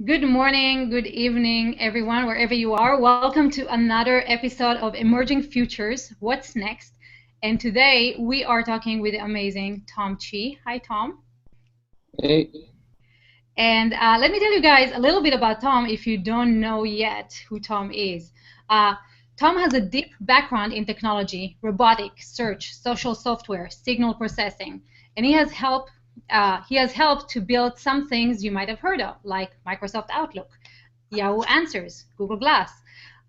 Good morning, good evening, everyone, wherever you are. Welcome to another episode of Emerging Futures, What's Next? And today we are talking with the amazing Tom Chi. Hi, Tom. Hey, And let me tell you guys a little bit about Tom if you don't know yet who Tom is. Uh, Tom has a deep background in technology, robotics, search, social software, signal processing, and he has helped to build some things you might have heard of, like Microsoft Outlook, Yahoo Answers, Google Glass.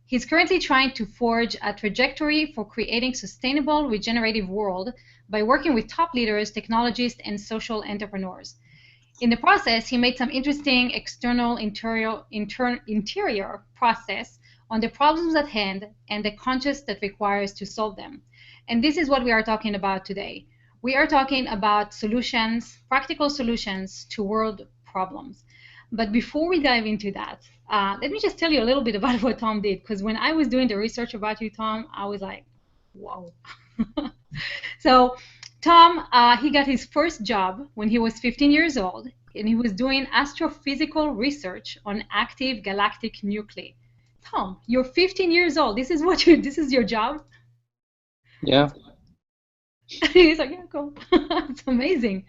He's currently trying to forge a trajectory for creating sustainable, regenerative world by working with top leaders, technologists, and social entrepreneurs. In the process, he made some interesting external interior process on the problems at hand and the conscious that requires to solve them. And this is what we are talking about today. We are talking about solutions, practical solutions to world problems. But before we dive into that, let me just tell you a little bit about what Tom did. Because when I was doing the research about you, Tom, I was like, whoa. So Tom, he got his first job when he was 15 years old, and he was doing astrophysical research on active galactic nuclei. Tom, you're 15 years old. This is your job? yeah, He's like, yeah, cool. It's amazing.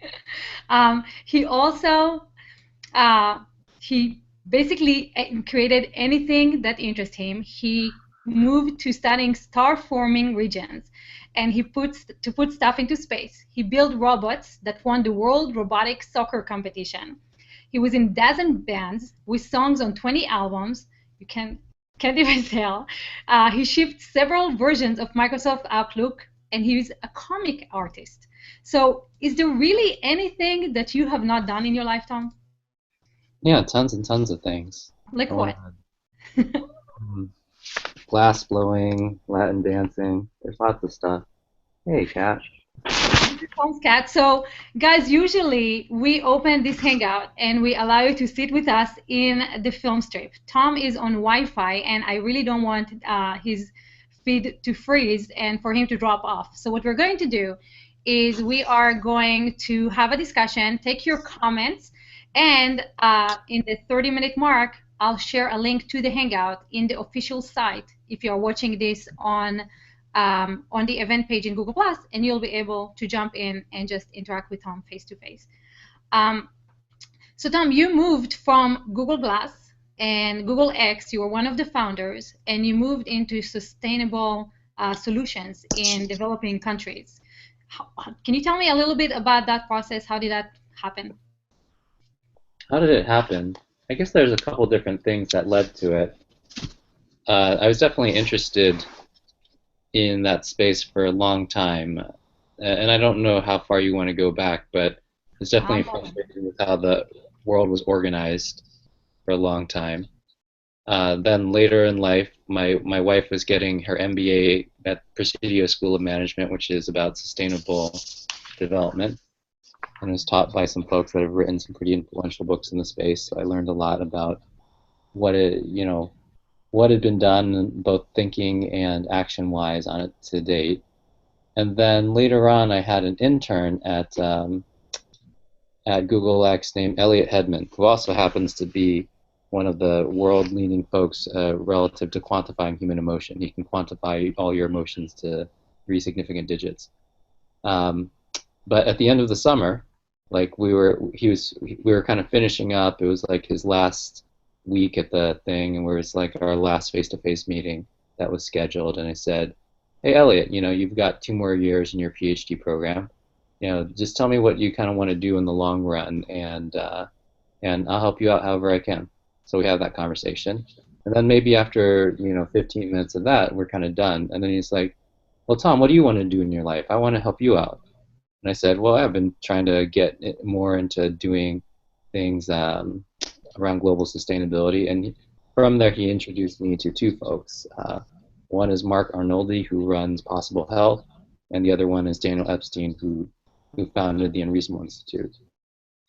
He also uh, he basically created anything that interests him. He moved to studying star forming regions, and he put stuff into space. He built robots that won the World Robotic Soccer Competition. He was in dozen bands with songs on 20 albums. You can't even tell. He shipped several versions of Microsoft Outlook, and he's a comic artist. So, is there really anything that you have not done in your lifetime? yeah, tons and tons of things Like going what? on. Glass blowing, Latin dancing. There's lots of stuff. Hey, cat. Sounds cat. So, guys, usually we open this hangout and we allow you to sit with us in the film strip. Tom is on Wi-Fi, and I really don't want his feed to freeze and for him to drop off. So, what we're going to do is we are going to have a discussion, take your comments, and in the 30-minute mark, I'll share a link to the hangout in the official site if you're watching this on the event page in Google Plus, and you'll be able to jump in and just interact with Tom face to face. Um, so Tom, you moved from Google Glass and Google X. You were one of the founders, and you moved into sustainable solutions in developing countries. Can you tell me a little bit about that process? How did that happen? How did it happen? I guess there's a couple different things that led to it. I was definitely interested in that space for a long time, and I don't know how far you want to go back, but it's definitely Um, frustrating with how the world was organized for a long time. Then later in life, my wife was getting her MBA at Presidio School of Management, which is about sustainable development, and was taught by some folks that have written some pretty influential books in the space. So I learned a lot about what had been done, both thinking and action-wise, on it to date. And then later on, I had an intern at Google X named Elliot Hedman, who also happens to be one of the world-leading folks relative to quantifying human emotion. He can quantify all your emotions to three significant digits. Um, but at the end of the summer, like we were kind of finishing up. It was like his last week at the thing, and it was like our last face-to-face meeting that was scheduled. And I said, "Hey, Elliot, you've got 2 more years in your PhD program. Just tell me what you kind of want to do in the long run, and I'll help you out however I can." So we have that conversation, and then maybe after 15 minutes of that, we're kind of done. And then he's like, "Well, Tom, what do you want to do in your life? I want to help you out." And I said, "Well, I've been trying to get more into doing things around global sustainability." And from there, he introduced me to two folks. One is Mark Arnoldi, who runs Possible Health, and the other one is Daniel Epstein, who founded the Unreasonable Institute.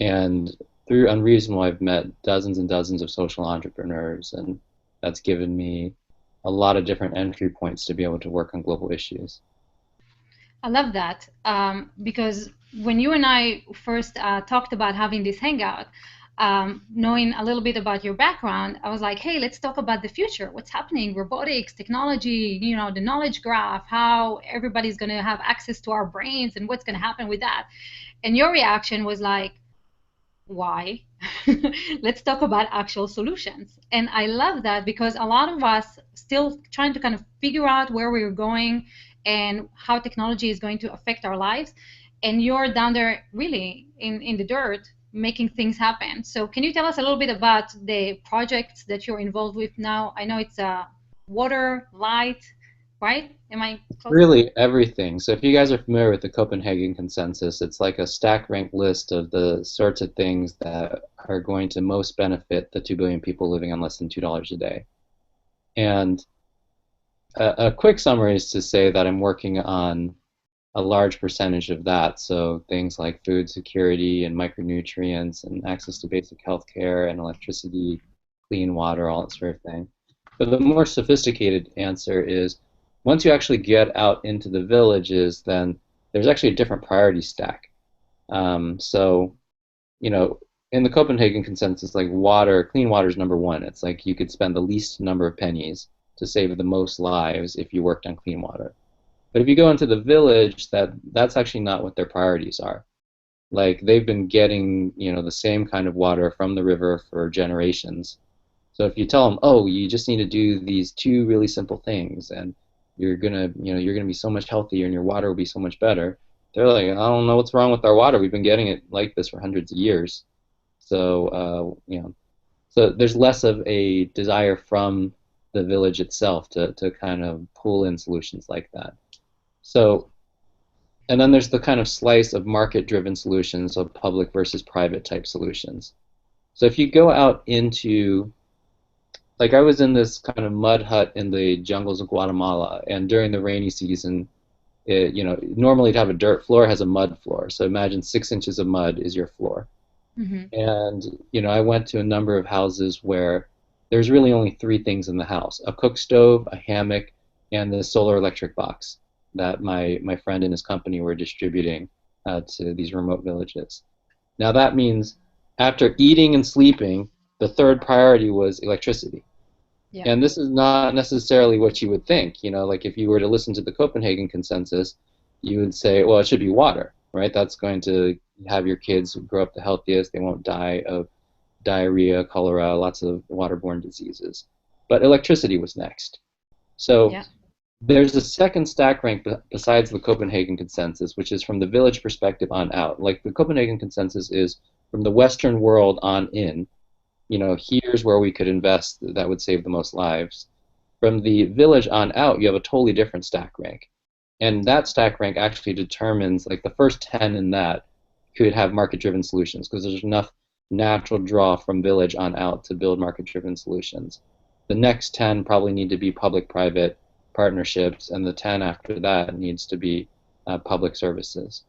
And through Unreasonable, I've met dozens and dozens of social entrepreneurs, and that's given me a lot of different entry points to be able to work on global issues. I love that because when you and I first talked about having this hangout, knowing a little bit about your background, I was like, hey, let's talk about the future. What's happening? Robotics, technology, the knowledge graph, how everybody's going to have access to our brains and what's going to happen with that. And your reaction was like, why? Let's talk about actual solutions. And I love that because a lot of us still trying to kind of figure out where we're going and how technology is going to affect our lives. And you're down there really in the dirt making things happen. So can you tell us a little bit about the projects that you're involved with now? I know it's water, light, right? Am I close? Really everything. So if you guys are familiar with the Copenhagen Consensus, it's like a stack rank list of the sorts of things that are going to most benefit the 2 billion people living on less than $2 a day. And a quick summary is to say that I'm working on a large percentage of that. So things like food security and micronutrients and access to basic health care and electricity, clean water, all that sort of thing. But the more sophisticated answer is once you actually get out into the villages, then there's actually a different priority stack. So, you know, in the Copenhagen Consensus, like water, clean water is number one. It's like you could spend the least number of pennies to save the most lives if you worked on clean water. But if you go into the village, that's actually not what their priorities are. Like they've been getting, the same kind of water from the river for generations. So if you tell them, oh, you just need to do these two really simple things, and you're gonna be so much healthier, and your water will be so much better. They're like, I don't know what's wrong with our water. We've been getting it like this for hundreds of years. So so there's less of a desire from the village itself to kind of pull in solutions like that. So, and then there's the kind of slice of market-driven solutions, of public versus private type solutions. So if you go out into, like I was in this kind of mud hut in the jungles of Guatemala, and during the rainy season, normally to have a dirt floor has a mud floor. So imagine 6 inches of mud is your floor. Mm-hmm. And, I went to a number of houses where there's really only three things in the house: a cook stove, a hammock, and the solar electric box that my friend and his company were distributing to these remote villages. Now that means after eating and sleeping, the third priority was electricity. Yeah. And this is not necessarily what you would think. Like if you were to listen to the Copenhagen Consensus, you would say, well, it should be water, right? That's going to have your kids grow up the healthiest. They won't die of diarrhea, cholera, lots of waterborne diseases. But electricity was next. So Yeah. there's a second stack rank besides the Copenhagen Consensus, which is from the village perspective on out. Like the Copenhagen Consensus is from the Western world on in. Here's where we could invest that would save the most lives. From the village on out, you have a totally different stack rank. And that stack rank actually determines, like the first 10 in that could have market-driven solutions because there's enough natural draw from village on out to build market-driven solutions. The next 10 probably need to be public-private partnerships, and the 10 after that needs to be public services.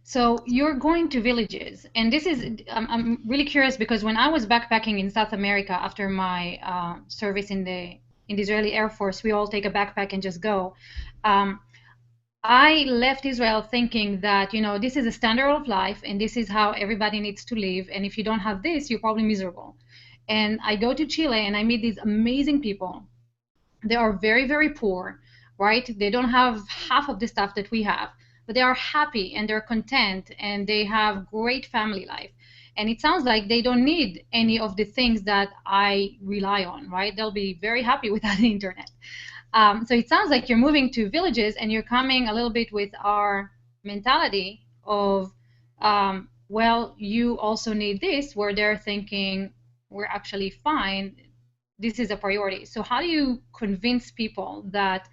So you're going to villages, and this is I'm really curious because when I was backpacking in South America after my service in the Israeli Air Force, we all take a backpack and just go. Um, I left Israel thinking that this is a standard of life and this is how everybody needs to live, and if you don't have this, you're probably miserable. And I go to Chile and I meet these amazing people. They are very, very poor, right? They don't have half of the stuff that we have, but they are happy and they're content and they have great family life. And it sounds like they don't need any of the things that I rely on, right? They'll be very happy without the internet. So it sounds like you're moving to villages and you're coming a little bit with our mentality of, well, you also need this, where they're thinking we're actually fine. This is a priority. So how do you convince people that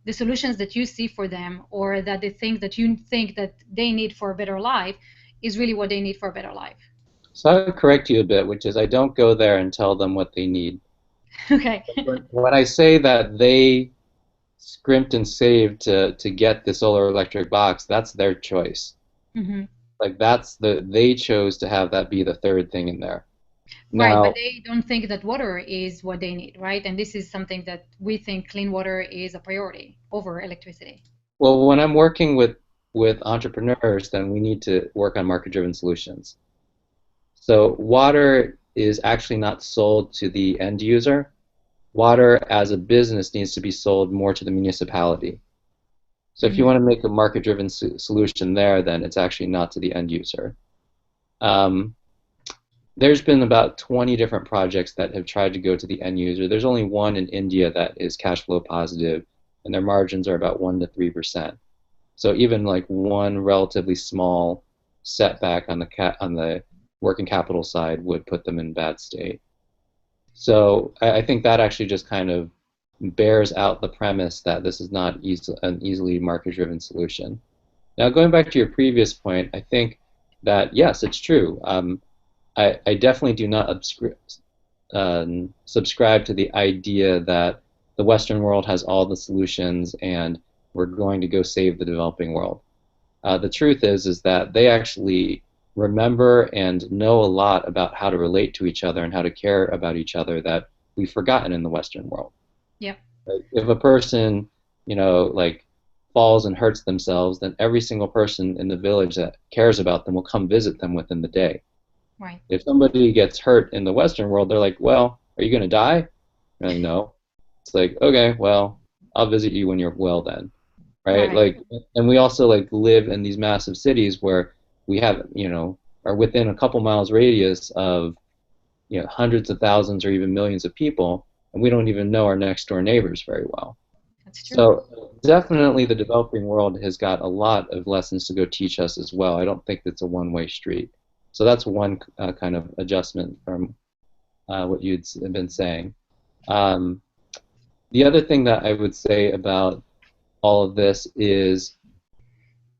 the solutions that you see for them or that the things that you think that they need for a better life is really what they need for a better life? So I would correct you a bit, which is I don't go there and tell them what they need. Okay. When I say that they scrimped and saved to get the solar electric box, that's their choice. Hmm. Like they chose to have that be the third thing in there. Right, but Now, they don't think that water is what they need, right? And this is something that we think clean water is a priority over electricity. well, when I'm working with entrepreneurs, then we need to work on market-driven solutions. So water is actually not sold to the end user. Water as a business needs to be sold more to the municipality. So if you Hmm. want to make a market-driven solution there, then it's actually not to the end user. Um, there's been about 20 different projects that have tried to go to the end user. There's only one in India that is cash flow positive, and their margins are about 1 to 3%. So even like one relatively small setback on the working capital side would put them in bad state. So I think that actually just kind of bears out the premise that this is not an easily market-driven solution. Now, going back to your previous point, I think that yes, it's true. I definitely do not subscribe to the idea that the Western world has all the solutions and we're going to go save the developing world. The truth is that they actually remember and know a lot about how to relate to each other and how to care about each other that we've forgotten in the Western world. Yeah. Like, if a person, like falls and hurts themselves, then every single person in the village that cares about them will come visit them within the day. Right. If somebody gets hurt in the Western world, they're like, well, are you going to die? They're like, no. It's like, okay, well, I'll visit you when you're well then, right? Right. Like, and we also like live in these massive cities where we have, are within a couple miles radius of, hundreds of thousands or even millions of people, and we don't even know our next door neighbors very well. That's true. So definitely the developing world has got a lot of lessons to go teach us as well. I don't think it's a one-way street. So that's one kind of adjustment from what you'd been saying. Um, the other thing that I would say about all of this is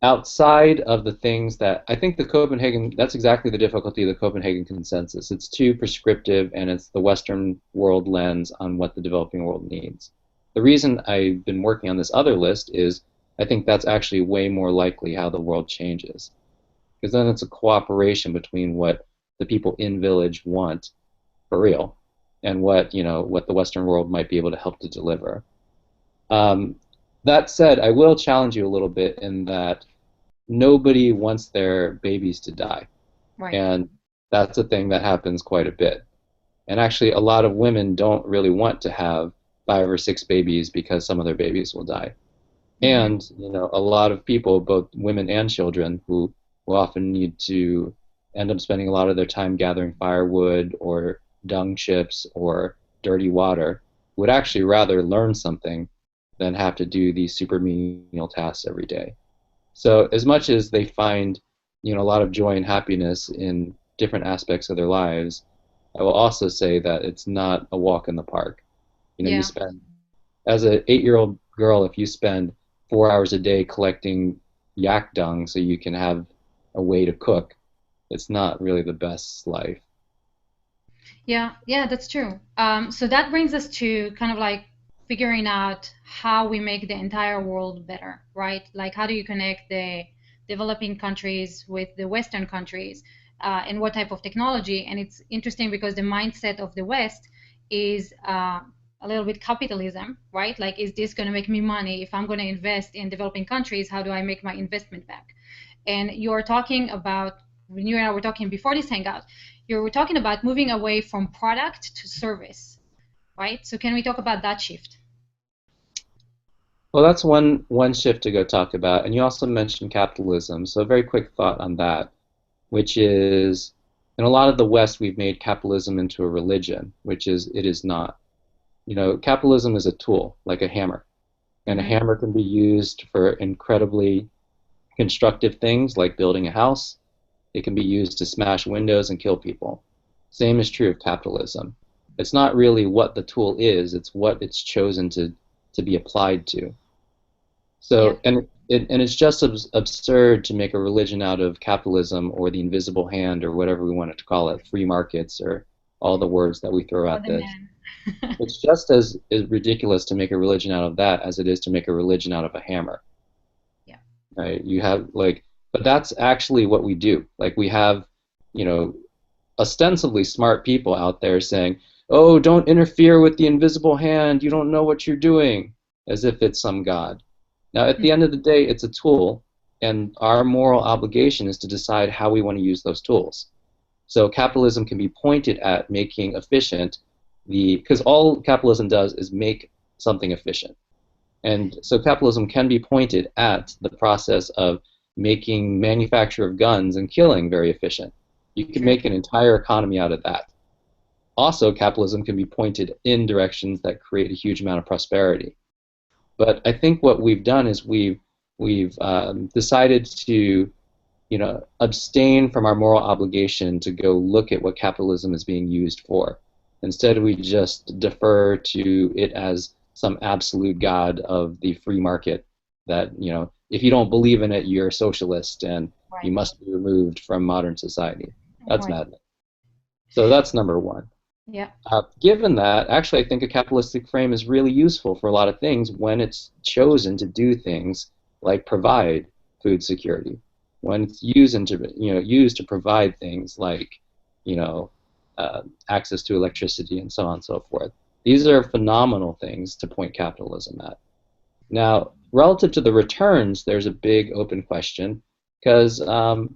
outside of the things that I think that's exactly the difficulty of the Copenhagen consensus. It's too prescriptive and it's the Western world lens on what the developing world needs. The reason I've been working on this other list is I think that's actually way more likely how the world changes. Because then it's a cooperation between what the people in village want for real and what the Western world might be able to help to deliver. Um, that said, I will challenge you a little bit in that nobody wants their babies to die. Right. And that's a thing that happens quite a bit. And actually, a lot of women don't really want to have 5 or 6 babies because some of their babies will die. Hmm. And, a lot of people, both women and children, who will often need to end up spending a lot of their time gathering firewood or dung chips or dirty water, would actually rather learn something than have to do these super menial tasks every day. So as much as they find, a lot of joy and happiness in different aspects of their lives, I will also say that it's not a walk in the park. You Yeah. spend as an 8-year-old girl, if you spend 4 hours a day collecting yak dung so you can have a way to cook, it's not really the best life. Yeah, yeah, that's true. So that brings us to kind of like figuring out how we make the entire world better, right? Like, how do you connect the developing countries with the Western countries, and what type of technology? And it's interesting because the mindset of the West is a little bit capitalism, right? Like, is this going to make me money? If I'm going to invest in developing countries, how do I make my investment back? And you're talking about, when you and I were talking before this hangout, you were talking about moving away from product to service, right? So can we talk about that shift? Well, that's one shift to go talk about, and you also mentioned capitalism. So a very quick thought on that, which is in a lot of the West, we've made capitalism into a religion, which is it is not. Capitalism is a tool, like a hammer, and a Hmm. hammer can be used for incredibly constructive things like building a house. It can be used to smash windows and kill people. Same is true of capitalism. It's not really what the tool is, it's what it's chosen to be applied to. Yeah. So, and it's just absurd to make a religion out of capitalism or the invisible hand or whatever we wanted to call it, free markets or all the words that we throw Or at the this. man. It's just as ridiculous to make a religion out of that as it is to make a religion out of a hammer. Yeah. Right? But that's actually what we do. Like we have, you know, ostensibly smart people out there saying, "Oh, don't interfere with the invisible hand. You don't know what you're doing," as if it's some god. Now, at the end of the day, it's a tool, and our moral obligation is to decide how we want to use those tools. So capitalism can be pointed at making efficient because all capitalism does is make something efficient. And so capitalism can be pointed at the process of making manufacture of guns and killing very efficient. You can make an entire economy out of that. Also, capitalism can be pointed in directions that create a huge amount of prosperity. But I think what we've done is we've decided to abstain from our moral obligation to go look at what capitalism is being used for. Instead, we just defer to it as some absolute god of the free market that, if you don't believe in it, you're a socialist and Right. you must be removed from modern society. That's Right. madness. So that's number one. Yeah. Given that, actually, I think a capitalistic frame is really useful for a lot of things when it's chosen to do things like provide food security, when it's used to provide things like, access to electricity and so on and so forth. These are phenomenal things to point capitalism at. Now, relative to the returns, there's a big open question because, I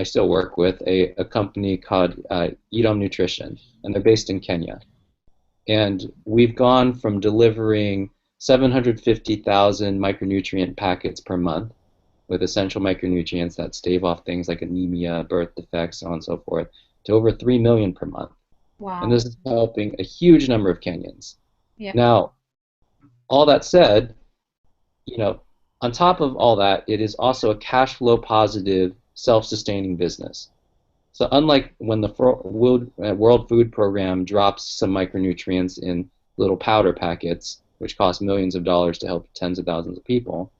still work with a company called Edom Nutrition, and they're based in Kenya. And we've gone from delivering 750,000 micronutrient packets per month with essential micronutrients that stave off things like anemia, birth defects, so on and so forth, to over 3 million per month. Wow. And this is helping a huge number of Kenyans. Yeah. Now, all that said, on top of all that, it is also a cash flow positive, self-sustaining business. So unlike when the World Food Program drops some micronutrients in little powder packets, which cost millions of dollars to help tens of thousands of people,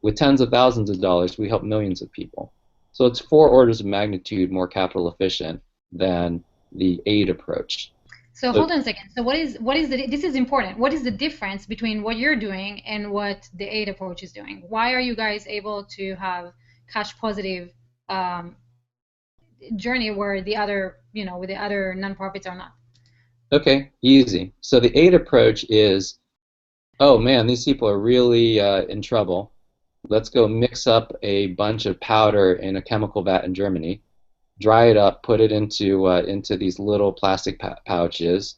with tens of thousands of dollars, we help millions of people. So it's 4 orders of magnitude more capital efficient than the aid approach. So hold on a second. So this is important. What is the difference between what you're doing and what the aid approach is doing? Why are you guys able to have cash positive journey where the other, with the other nonprofits are not? Okay, easy. So the aid approach is, oh man, these people are really in trouble. Let's go mix up a bunch of powder in a chemical vat in Germany, dry it up, put it into these little plastic pouches,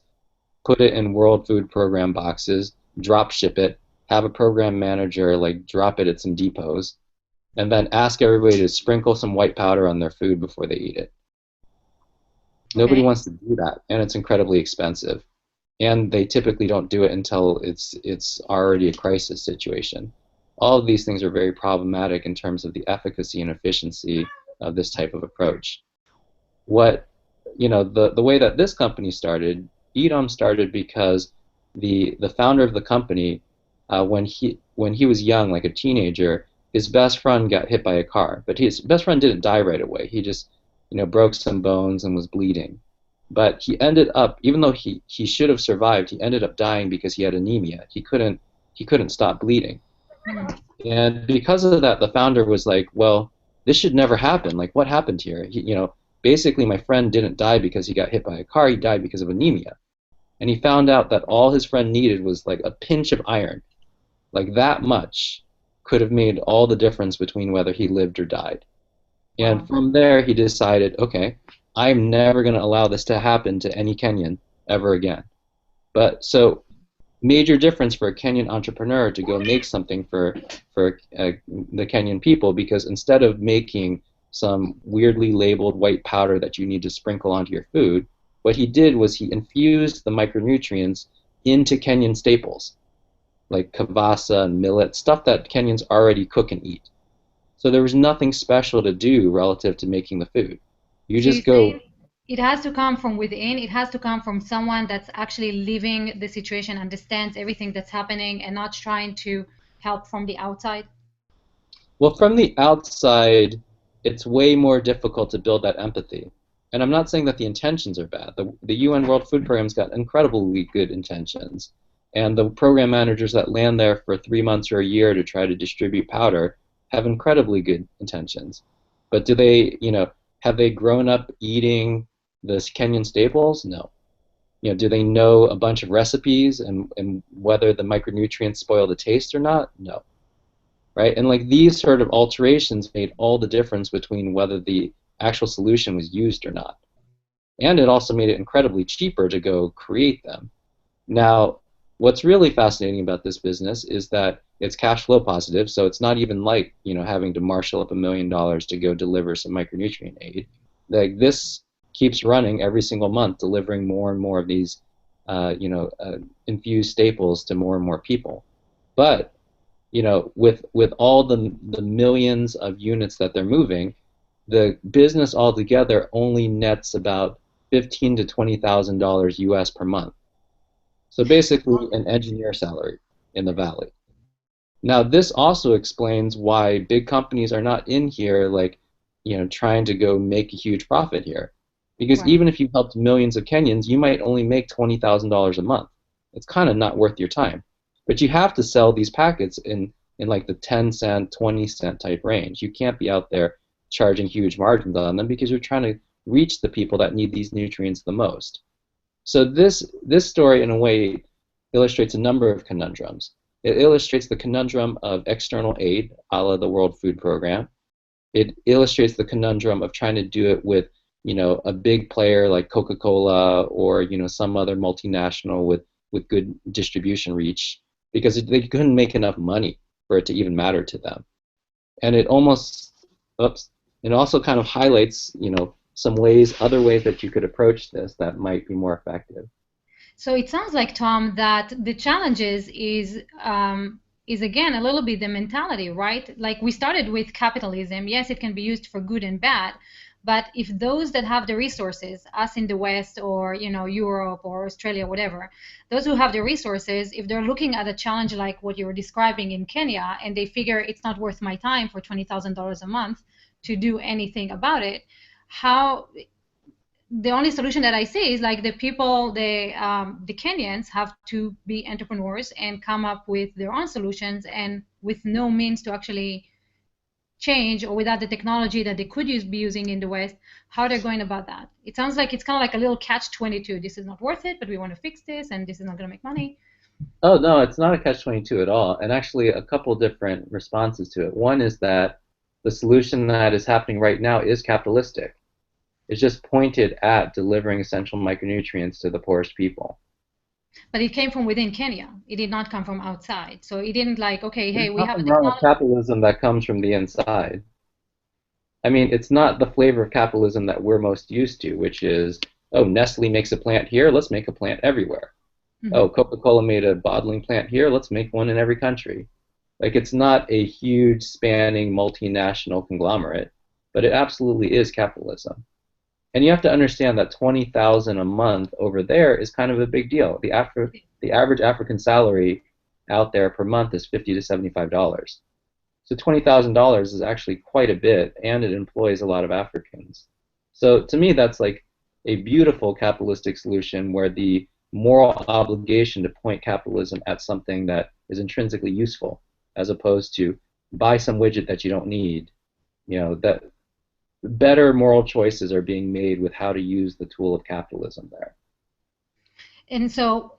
put it in World Food Program boxes, drop ship it, have a program manager drop it at some depots, and then ask everybody to sprinkle some white powder on their food before they eat it. Nobody wants to do that, and it's incredibly expensive. And they typically don't do it until it's already a crisis situation. All of these things are very problematic in terms of the efficacy and efficiency of this type of approach. The way that this company started, Edom started because the founder of the company, when he was young, like a teenager, his best friend got hit by a car, but his best friend didn't die right away. He just broke some bones and was bleeding. But he ended up, even though he should have survived, he ended up dying because he had anemia. He couldn't stop bleeding. And because of that, the founder was like, well, this should never happen. Like, what happened here? Basically, my friend didn't die because he got hit by a car. He died because of anemia. And he found out that all his friend needed was like a pinch of iron. Like that much could have made all the difference between whether he lived or died. And from there, he decided, okay, I'm never going to allow this to happen to any Kenyan ever again. But so, major difference for a Kenyan entrepreneur to go make something for the Kenyan people, because instead of making some weirdly labeled white powder that you need to sprinkle onto your food, what he did was he infused the micronutrients into Kenyan staples, like kavasa and millet, stuff that Kenyans already cook and eat. So there was nothing special to do relative to making the food. You just go. It has to come from within. It has to come from someone that's actually living the situation, understands everything that's happening, and not trying to help from the outside. Well, from the outside, it's way more difficult to build that empathy. And I'm not saying that the intentions are bad. The UN World Food Program's got incredibly good intentions. And the program managers that land there for 3 months or a year to try to distribute powder have incredibly good intentions. But do they, have they grown up eating the Kenyan staples? No. Do they know a bunch of recipes and whether the micronutrients spoil the taste or not? No. Right? And these sort of alterations made all the difference between whether the actual solution was used or not. And it also made it incredibly cheaper to go create them. Now, what's really fascinating about this business is that it's cash flow positive, so it's not even like, having to marshal up $1 million to go deliver some micronutrient aid. Like this keeps running every single month, delivering more and more of these, infused staples to more and more people. But with all the millions of units that they're moving, the business altogether only nets about $15,000 to $20,000 US per month. So basically, an engineer salary in the valley. Now, this also explains why big companies are not in here, like, trying to go make a huge profit here. Because Right. even if you helped millions of Kenyans, you might only make $20,000 a month. It's kind of not worth your time. But you have to sell these packets in like the 10 cent, 20 cent type range. You can't be out there charging huge margins on them because you're trying to reach the people that need these nutrients the most. So this story, in a way, illustrates a number of conundrums. It illustrates the conundrum of external aid, a la the World Food Program. It illustrates the conundrum of trying to do it with, a big player like Coca-Cola or, some other multinational with good distribution reach, because they couldn't make enough money for it to even matter to them. And oops, it also kind of highlights, some other ways that you could approach this that might be more effective. So it sounds like, Tom, that the challenges is again a little bit the mentality, right? Like we started with capitalism. Yes, it can be used for good and bad, but if those that have the resources, us in the West or Europe or Australia, whatever, those who have the resources, if they're looking at a challenge like what you were describing in Kenya, and they figure it's not worth my time for $20,000 a month to do anything about it, how the only solution that I see is like the people, the Kenyans have to be entrepreneurs and come up with their own solutions, and with no means to actually change or without the technology that they could be using in the West, how they're going about that. It sounds like it's kind of like a little catch-22. This is not worth it, but we want to fix this, and this is not going to make money. Oh, no, it's not a catch-22 at all. And actually, a couple different responses to it. One is that the solution that is happening right now is capitalistic. It's just pointed at delivering essential micronutrients to the poorest people. But it came from within Kenya. It did not come from outside. So it didn't like, okay, hey, There's we have a nothing wrong with technology. capitalism that comes from the inside. I mean, it's not the flavor of capitalism that we're most used to, which is, oh, Nestle makes a plant here, let's make a plant everywhere. Oh, Mhm. Coca-Cola made a bottling plant here, let's make one in every country. Like, it's not a huge spanning multinational conglomerate, but it absolutely is capitalism. And you have to understand that 20,000 a month over there is kind of a big deal. The average African salary out there per month is $50 to $75. So $20,000 is actually quite a bit, and it employs a lot of Africans. So to me, that's like a beautiful capitalistic solution where the moral obligation to point capitalism at something that is intrinsically useful, as opposed to buy some widget that you don't need. That better moral choices are being made with how to use the tool of capitalism there. And so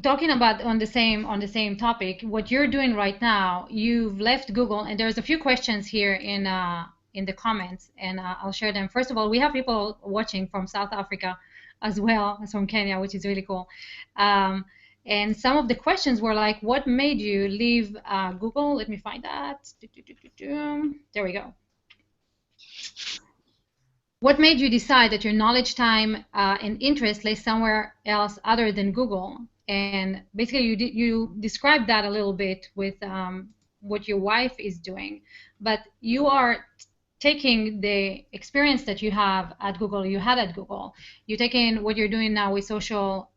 talking about on the same topic, what you're doing right now, you've left Google, and there's a few questions here in the comments, and I'll share them. First of all, we have people watching from South Africa as well as from Kenya, which is really cool. Um, and some of the questions were like, what made you leave Google? Let me find that. There we go. What made you decide that your knowledge, time, and interest lay somewhere else other than Google? And basically, you described that a little bit with what your wife is doing, but you are taking the experience that you have at Google, you had at Google, you're taking what you're doing now with social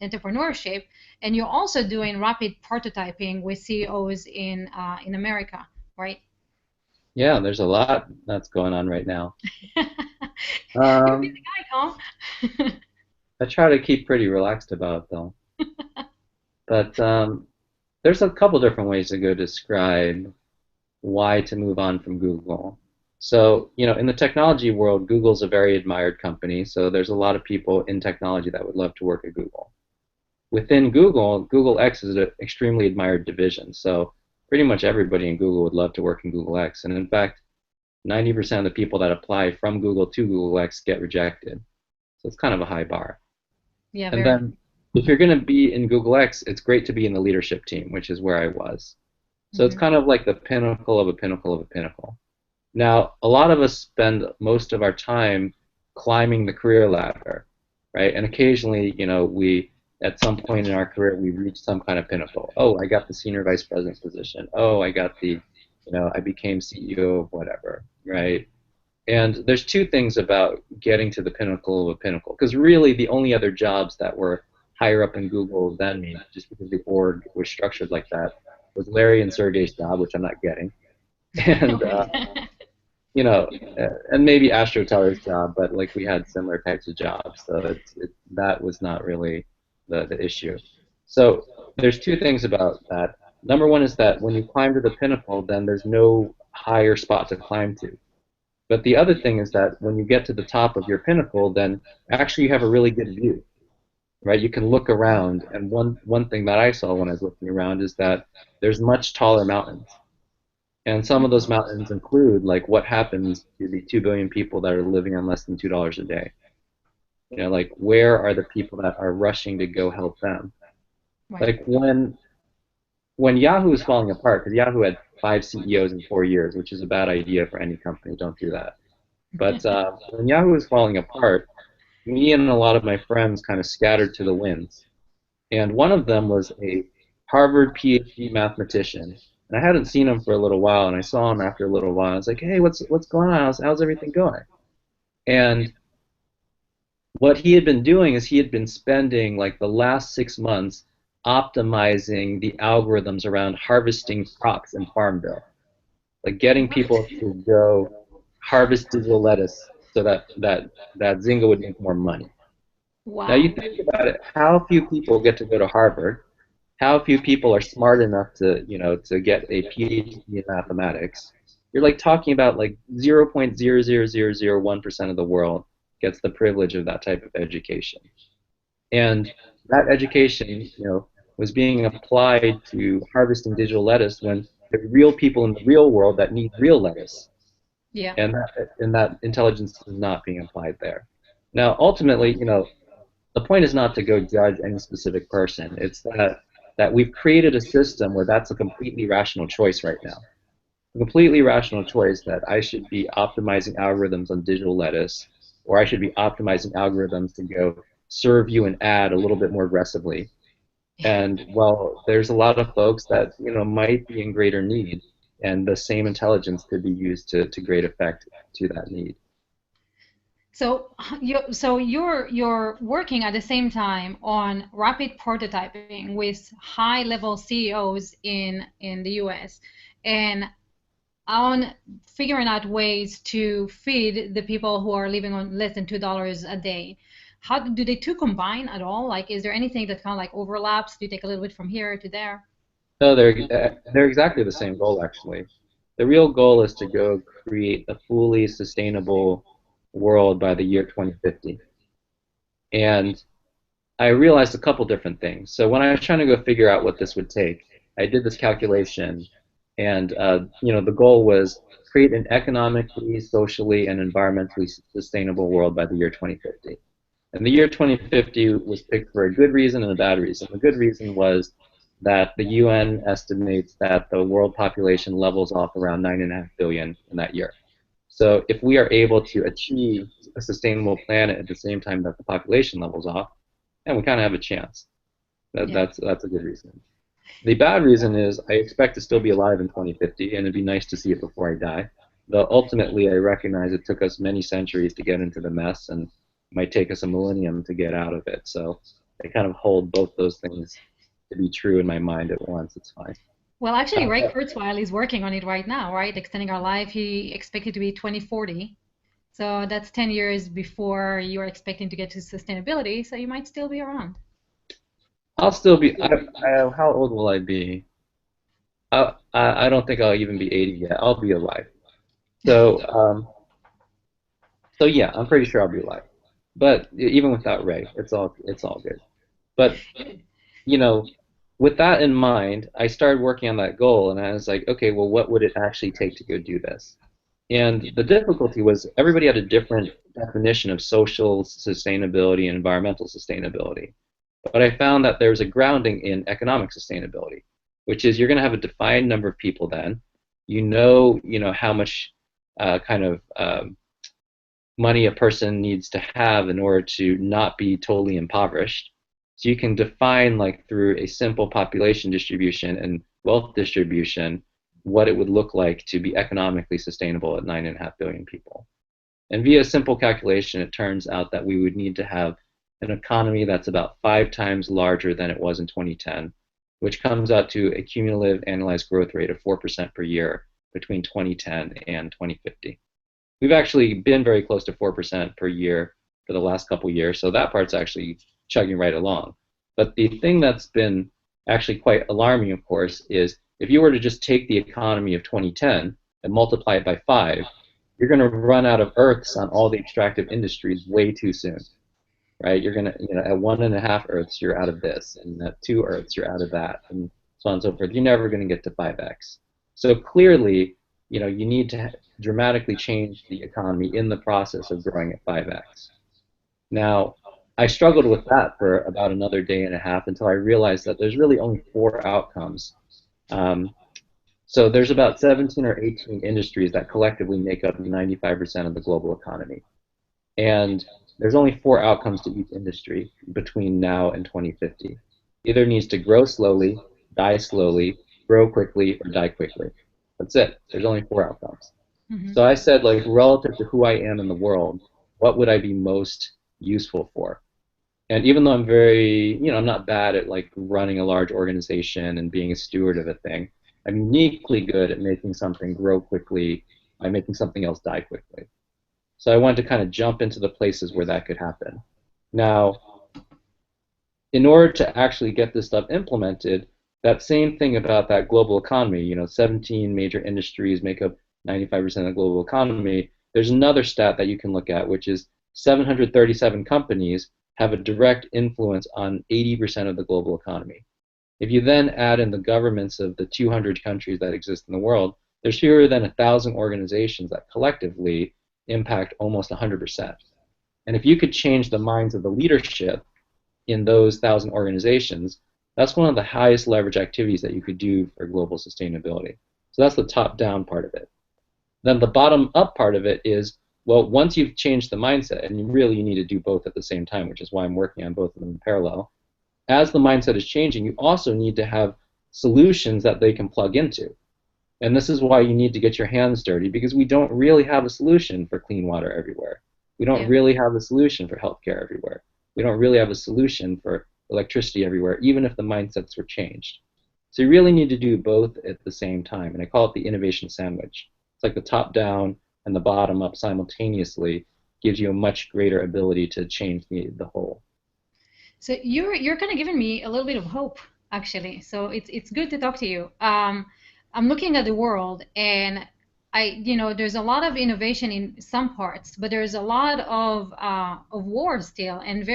entrepreneurship, and you're also doing rapid prototyping with CEOs in America, right? Yeah, there's a lot that's going on right now. You're a busy Um, guy, Tom. I try to keep pretty relaxed about it though. But there's a couple different ways to go describe why to move on from Google. So, in the technology world, Google's a very admired company, so there's a lot of people in technology that would love to work at Google. Within Google, Google X is an extremely admired division, so pretty much everybody in Google would love to work in Google X. And in fact, 90% of the people that apply from Google to Google X get rejected. So it's kind of a high bar. Yeah, And very. then if you're going to be in Google X, it's great to be in the leadership team, which is where I was. So it's Hmm. kind of like the pinnacle of a pinnacle of a pinnacle. Now, a lot of us spend most of our time climbing the career ladder, right? And occasionally, we at some point in our career we reach some kind of pinnacle. Oh, I got the senior vice president position. Oh, I got I became CEO of whatever, right? And there's two things about getting to the pinnacle of a pinnacle, because really the only other jobs that were higher up in Google than me, just because the org was structured like that, was Larry and Sergey's job, which I'm not getting, and Right. and maybe Astro Teller's job, but like we had similar types of jobs, so that was not really the issue. So there's two things about that. Number one is that when you climb to the pinnacle, then there's no higher spot to climb to. But the other thing is that when you get to the top of your pinnacle, then actually you have a really good view, right? You can look around, and one thing that I saw when I was looking around is that there's much taller mountains. And some of those mountains include like what happens to the 2 billion people that are living on less than $2 a day. Like where are the people that are rushing to go help them? Right. Like when Yahoo was falling apart, because Yahoo had 5 CEOs in 4 years, which is a bad idea for any company. Don't do that. But when Yahoo was falling apart, me and a lot of my friends kind of scattered to the winds. And one of them was a Harvard PhD mathematician. And I hadn't seen him for a little while, and I saw him after a little while. I was like, "Hey, what's going on? How's everything going?" And what he had been doing is he had been spending like the last 6 months optimizing the algorithms around harvesting crops in Farmville, like getting What? people to go harvest digital lettuce so that Zynga would make more money. Now you Wow. think about it, how few people get to go to Harvard? How few people are smart enough to get a PhD in mathematics? You're like talking about like 0.00001% of the world gets the privilege of that type of education. And that education, was being applied to harvesting digital lettuce when there are real people in the real world that need real lettuce, Yeah. and that intelligence is not being applied there. Now, ultimately, the point is not to go judge any specific person. It's that we've created a system where that's a completely rational choice right now. A completely rational choice that I should be optimizing algorithms on digital lettuce, or I should be optimizing algorithms to go serve you an ad a little bit more aggressively. And well, there's a lot of folks that might be in greater need, and the same intelligence could be used to great effect to that need. So you're working at the same time on rapid prototyping with high-level CEOs in the US and on figuring out ways to feed the people who are living on less than $2 a day. How do they two combine at all? Like, is there anything that kind of like overlaps? Do you take a little bit from here to there? No, they're exactly the same goal actually. The real goal is to go create a fully sustainable world by the year 2050. And I realized a couple different things. So when I was trying to go figure out what this would take, I did this calculation, and the goal was create an economically, socially, and environmentally sustainable world by the year 2050. And the year 2050 was picked for a good reason and a bad reason. The good reason was that the UN estimates that the world population levels off around 9.5 billion in that year. So if we are able to achieve a sustainable planet at the same time that the population levels off, then we kind of have a chance. Yeah. That's a good reason. The bad reason is I expect to still be alive in 2050, and it'd be nice to see it before I die. Though ultimately, I recognize it took us many centuries to get into the mess, and it might take us a millennium to get out of it. So I kind of hold both those things to be true in my mind at once. It's fine. Well, actually, How Ray about- Kurzweil is working on it right now, right? Extending our life. He expected to be 2040. So that's 10 years before you're expecting to get to sustainability. So you might still be around. I'll still be. How old will I be? I don't think I'll even be 80 yet. I'll be alive. So so yeah, I'm pretty sure I'll be alive. But even without Ray, it's all good. But you know, with that in mind, I started working on that goal, and I was like, okay, well, what would it actually take to go do this? And the difficulty was everybody had a different definition of social sustainability and environmental sustainability. But I found that there's a grounding in economic sustainability, which is you're going to have a defined number of people then. You know how much kind of money a person needs to have in order to not be totally impoverished. So you can define, like through a simple population distribution and wealth distribution, what it would look like to be economically sustainable at 9.5 billion people. And via simple calculation, it turns out that we would need to have an economy that's about 5 times larger than it was in 2010, which comes out to a cumulative annualized growth rate of 4% per year between 2010 and 2050. We've actually been very close to 4% per year for the last couple of years, so that part's actually chugging right along. But the thing that's been actually quite alarming, of course, is if you were to just take the economy of 2010 and multiply it by 5, you're going to run out of Earths on all the extractive industries way too soon, right? You're going to, at 1.5 Earths, you're out of this, and at 2 Earths, you're out of that, and so on and so forth. You're never going to get to 5x. So clearly, you need to dramatically change the economy in the process of growing at 5x. Now, I struggled with that for about another day and a half until I realized that there's really only 4 outcomes. Um, so there's about 17 or 18 industries that collectively make up 95% of the global economy. And there's only 4 outcomes to each industry between now and 2050. Either needs to grow slowly, die slowly, grow quickly, or die quickly. That's it. There's only 4 outcomes. Hmm. So I said, like, relative to who I am in the world, what would I be most useful for? And even though I'm very, I'm not bad at like running a large organization and being a steward of a thing, I'm uniquely good at making something grow quickly by making something else die quickly. So I wanted to kind of jump into the places where that could happen. Now, in order to actually get this stuff implemented, that same thing about that global economy, 17 major industries make up 95% of the global economy. There's another stat that you can look at, which is 737 companies have a direct influence on 80% of the global economy. If you then add in the governments of the 200 countries that exist in the world, there's fewer than 1,000 organizations that collectively impact almost 100%. And if you could change the minds of the leadership in those 1,000 organizations, that's one of the highest leverage activities that you could do for global sustainability. So that's the top-down part of it. Then the bottom-up part of it is, well, once you've changed the mindset, and you need to do both at the same time, which is why I'm working on both of them in parallel, as the mindset is changing, you also need to have solutions that they can plug into. And this is why you need to get your hands dirty, because we don't really have a solution for clean water everywhere. We don't Yeah. really have a solution for healthcare everywhere. We don't really have a solution for electricity everywhere, even if the mindsets were changed. So you really need to do both at the same time, and I call it the innovation sandwich. It's like the top down and the bottom up simultaneously gives you a much greater ability to change the whole. So you're kind of giving me a little bit of hope, actually. So it's good to talk to you. I'm looking at the world, and there's a lot of innovation in some parts, but there's a lot of war still, and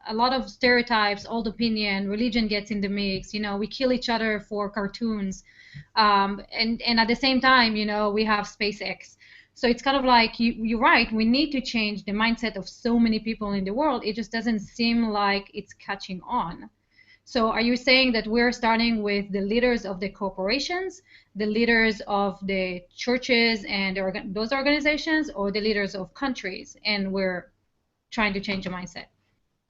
a lot of stereotypes, old opinion, religion gets in the mix. We kill each other for cartoons, and at the same time, we have SpaceX. So it's kind of like you're right. We need to change the mindset of so many people in the world. It just doesn't seem like it's catching on. So are you saying that we're starting with the leaders of the corporations, the leaders of the churches and those organizations, or the leaders of countries, and we're trying to change the mindset?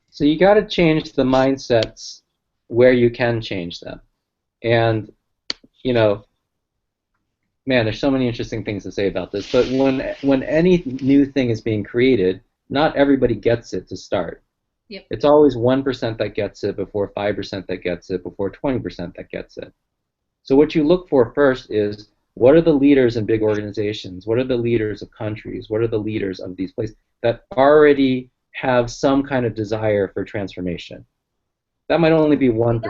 So you got to change the mindsets where you can change them. And, you know, man, there's so many interesting things to say about this. But when any new thing is being created, not everybody gets it to start. Yep. It's always 1% that gets it before 5% that gets it before 20% that gets it. So what you look for first is, what are the leaders in big organizations? What are the leaders of countries? What are the leaders of these places that already have some kind of desire for transformation? That might only be 1%.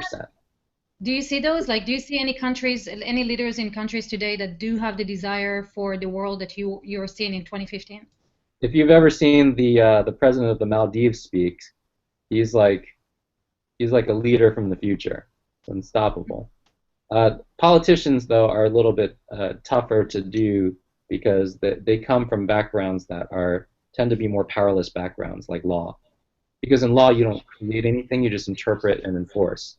Do you see those? Like, do you see any countries, any leaders in countries today that do have the desire for the world that you're seeing in 2015? If you've ever seen the president of the Maldives speak, he's like a leader from the future, unstoppable. Politicians, though, are a little bit tougher to do because they come from backgrounds that are tend to be more powerless backgrounds, like law. Because in law, you don't create anything; you just interpret and enforce,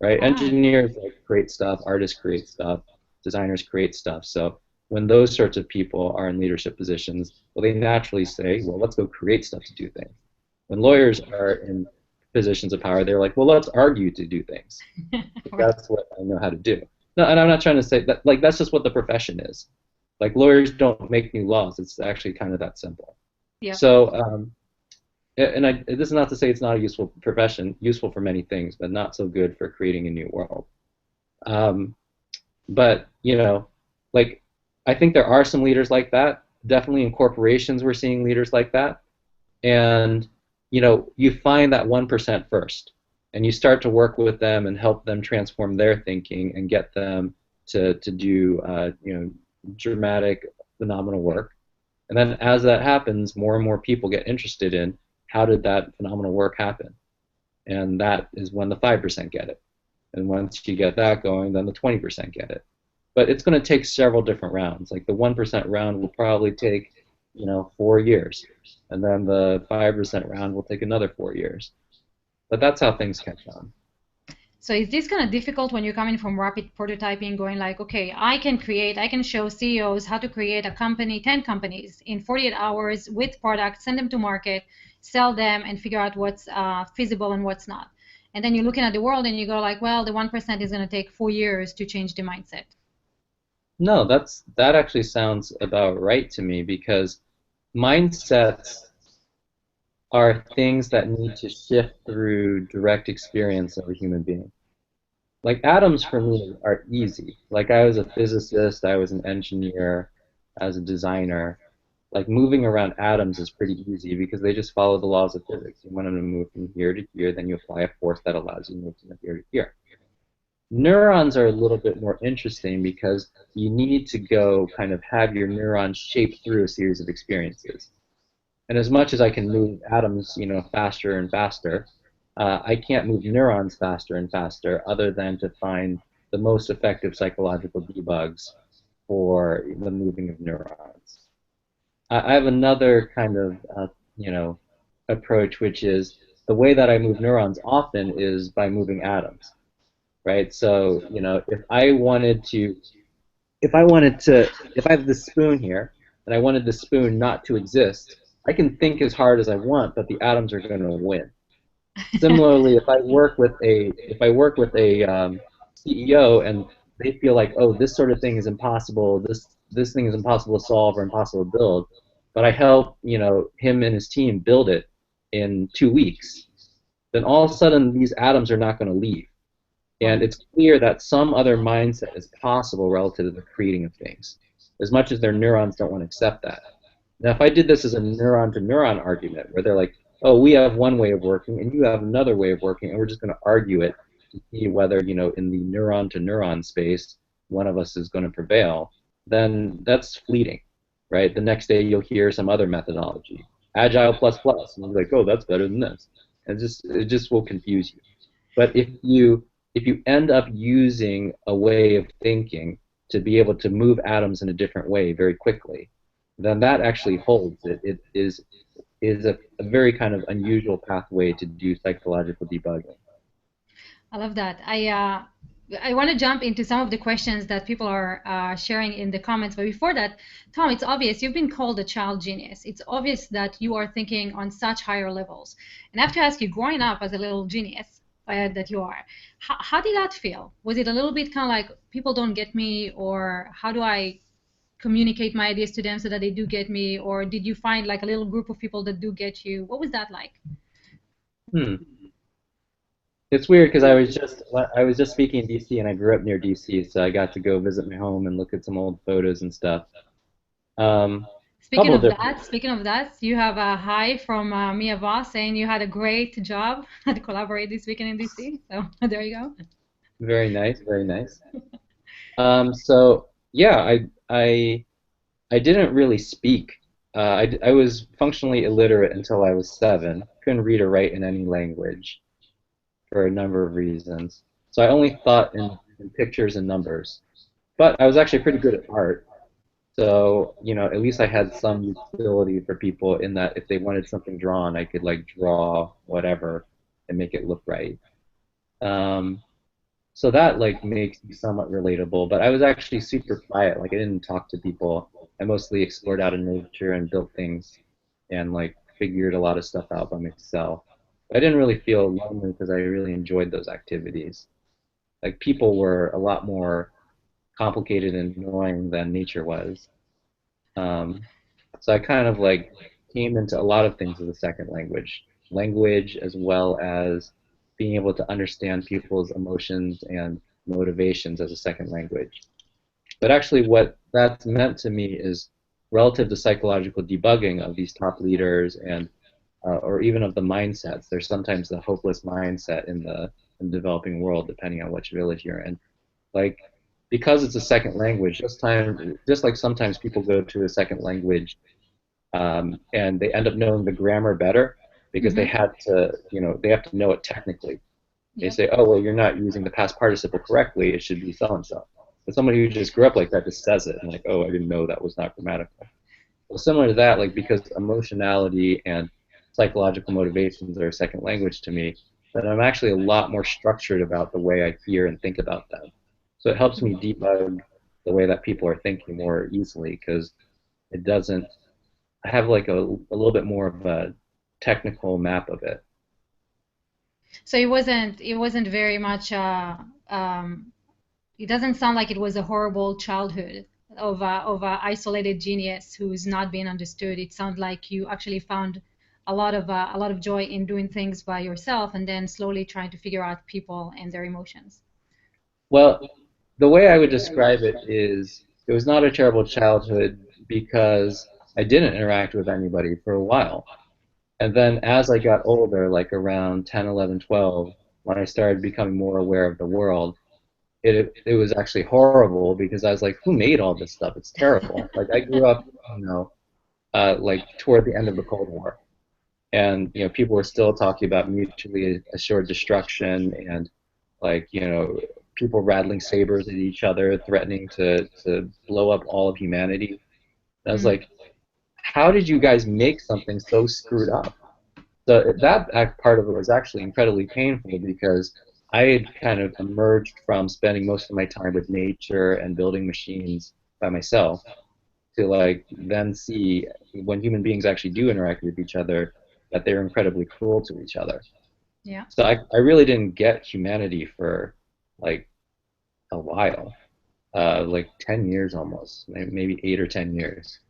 right? Ah, Engineers like create stuff, artists create stuff, designers create stuff. So when those sorts of people are in leadership positions, well, they naturally say, well, let's go create stuff to do things. When lawyers are in positions of power, they're like, well, let's argue to do things. right. That's what I know how to do. No, and I'm not trying to say that, like, that's just what the profession is. Like, lawyers don't make new laws. It's actually kind of that simple. Yeah. So, and this is not to say it's not a useful profession, useful for many things, but not so good for creating a new world. Um, but, like, I think there are some leaders like that. Definitely in corporations, we're seeing leaders like that. And, you find that 1% first, and you start to work with them and help them transform their thinking and get them to do, dramatic, phenomenal work. And then as that happens, more and more people get interested in how did that phenomenal work happen? And that is when the 5% get it. And once you get that going, then the 20% get it. But it's going to take several different rounds. Like the 1% round will probably take, 4 years. And then the 5% round will take another 4 years. But that's how things catch on. So is this kind of difficult when you're coming from rapid prototyping, going like, okay, I can show CEOs how to create a company, 10 companies in 48 hours with products, send them to market, sell them, and figure out what's feasible and what's not. And then you're looking at the world and you go like, well, the 1% is going to take 4 years to change the mindset. No, that actually sounds about right to me because mindsets are things that need to shift through direct experience of a human being. Like atoms for me are easy. Like I was a physicist, I was an engineer, I was a designer. Like moving around atoms is pretty easy because they just follow the laws of physics. You want them to move from here to here, then you apply a force that allows you to move from here to here. Neurons are a little bit more interesting because you need to go kind of have your neurons shaped through a series of experiences. And as much as I can move atoms, faster and faster, I can't move neurons faster and faster other than to find the most effective psychological debugs for the moving of neurons. I have another kind of, approach, which is the way that I move neurons often is by moving atoms, right? So, if I have this spoon here and I wanted the spoon not to exist, I can think as hard as I want, but the atoms are going to win. Similarly, if I work with a CEO and they feel like, oh, this sort of thing is impossible, this thing is impossible to solve or impossible to build, but I help him and his team build it in 2 weeks, then all of a sudden these atoms are not going to leave. And Right. it's clear that some other mindset is possible relative to the creating of things, as much as their neurons don't want to accept that. Now, if I did this as a neuron to neuron argument, where they're like, oh, we have one way of working and you have another way of working, and we're just going to argue it to see whether, in the neuron to neuron space, one of us is going to prevail, then that's fleeting, right? The next day you'll hear some other methodology, agile plus plus, and you'll be like, oh, that's better than this. And it just will confuse you. But if you end up using a way of thinking to be able to move atoms in a different way very quickly, then that actually holds. It is a very kind of unusual pathway to do psychological debugging. I love that. I want to jump into some of the questions that people are sharing in the comments. But before that, Tom, it's obvious you've been called a child genius. It's obvious that you are thinking on such higher levels. And I have to ask you, growing up as a little genius that you are, how did that feel? Was it a little bit kind of like people don't get me, or how do I communicate my ideas to them so that they do get me? Or did you find like a little group of people that do get you? What was that like? Hmm. It's weird because I was just speaking in DC and I grew up near DC, so I got to go visit my home and look at some old photos and stuff. Speaking Couple of of different. that, speaking of that, you have a hi from Mia Voss saying you had a great job to collaborate this weekend in DC. So there you go. Very nice, very nice. So yeah, I didn't really speak. I was functionally illiterate until I was 7. Couldn't read or write in any language for a number of reasons. So I only thought in pictures and numbers. But I was actually pretty good at art. So, at least I had some utility for people in that if they wanted something drawn, I could like draw whatever and make it look right. Um, so that like makes me somewhat relatable, but I was actually super quiet. Like I didn't talk to people. I mostly explored out in nature and built things and like figured a lot of stuff out by myself. I didn't really feel lonely because I really enjoyed those activities. Like people were a lot more complicated and annoying than nature was. Um, so I kind of like came into a lot of things as a second language, language as well as being able to understand people's emotions and motivations as a second language. But actually, what that's meant to me is relative to psychological debugging of these top leaders and or even of the mindsets. There's sometimes the hopeless mindset in the developing world, depending on which village you're in. Like because it's a second language, just like sometimes people go to a second language and they end up knowing the grammar better because Mm-hmm. they have to know it technically. They Yep. say, oh, well, you're not using the past participle correctly. It should be so and so. But somebody who just grew up like that just says it and like, oh, I didn't know that was not grammatical. Well, similar to that, like because emotionality and psychological motivations are a second language to me, then I'm actually a lot more structured about the way I hear and think about them. So it helps me debug the way that people are thinking more easily because it doesn't I have like a little bit more of a technical map of it. So it wasn't very much um, it doesn't sound like it was a horrible childhood of a isolated genius who's not being understood. It sounds like you actually found a lot of joy in doing things by yourself and then slowly trying to figure out people and their emotions. Well, the way I would describe it is it was not a terrible childhood because I didn't interact with anybody for a while. And then as I got older, like around 10, 11, 12, when I started becoming more aware of the world, it was actually horrible because I was like, who made all this stuff? It's terrible. Like I grew up, like toward the end of the Cold War. And people were still talking about mutually assured destruction and like people rattling sabers at each other threatening to blow up all of humanity. And I was Mm. like, how did you guys make something so screwed up? So that part of it was actually incredibly painful because I had kind of emerged from spending most of my time with nature and building machines by myself to like then see when human beings actually do interact with each other that they're incredibly cruel to each other. Yeah. So I really didn't get humanity for like a while, like 10 years almost, maybe 8 or 10 years,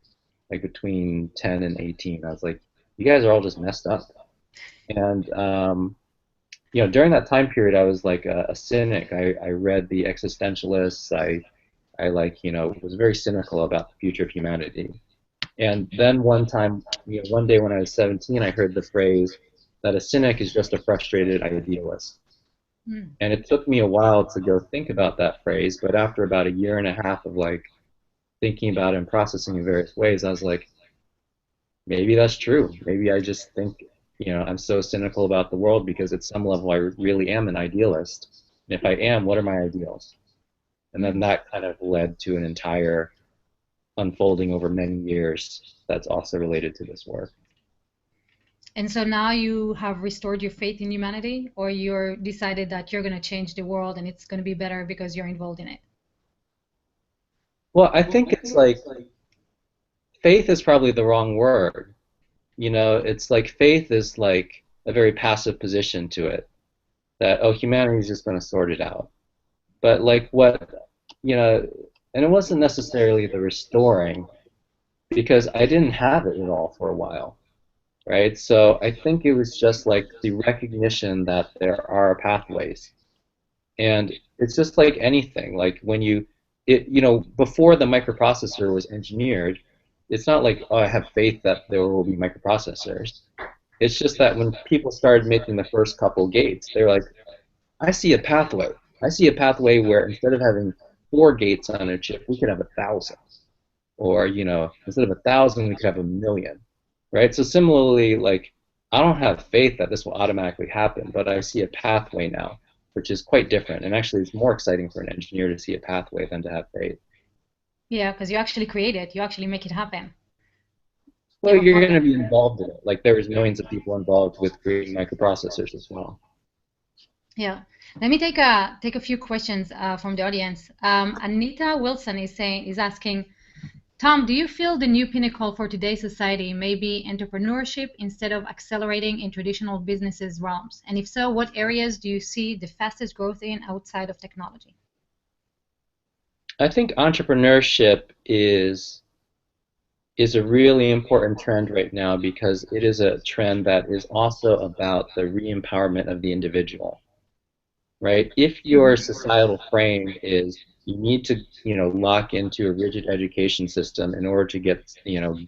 like between 10 and 18. I was like, you guys are all just messed up. And during that time period, I was like a cynic. I read the existentialists. I like was very cynical about the future of humanity. And then one time, one day when I was 17, I heard the phrase that a cynic is just a frustrated idealist. Mm. And it took me a while to go think about that phrase, but after about a year and a half of like thinking about it and processing in various ways, I was like, maybe that's true. Maybe I just think, I'm so cynical about the world because at some level I really am an idealist. And if I am, what are my ideals? And then Mm. that kind of led to an entire unfolding over many years that's also related to this work. And so now you have restored your faith in humanity, or you're decided that you're going to change the world and it's going to be better because you're involved in it. Well, I think it's like faith is probably the wrong word. It's like faith is like a very passive position to it that, oh, humanity's just going to sort it out. But like you know, and it wasn't necessarily the restoring because I didn't have it at all for a while, right? So I think it was just like the recognition that there are pathways. And it's just like anything, like before the microprocessor was engineered, it's not like, oh, I have faith that there will be microprocessors. It's just that when people started making the first couple gates, they're like, I see a pathway. I see a pathway where instead of having 4 gates on a chip, we could have 1,000. Or, instead of 1,000, we could have 1,000,000. Right? So similarly, like, I don't have faith that this will automatically happen, but I see a pathway now, which is quite different. And actually, it's more exciting for an engineer to see a pathway than to have faith. Yeah, because you actually create it, you actually make it happen. You Well, have a you're part going in to it. be involved in it. Like there was millions of people involved with creating microprocessors as well. Yeah. Let me take a few questions from the audience. Anita Wilson is asking, Tom, do you feel the new pinnacle for today's society may be entrepreneurship instead of accelerating in traditional businesses realms? And if so, what areas do you see the fastest growth in outside of technology? I think entrepreneurship is a really important trend right now because it is a trend that is also about the re-empowerment of the individual, right? If your Mhm. societal frame is you need to, lock into a rigid education system in order to get,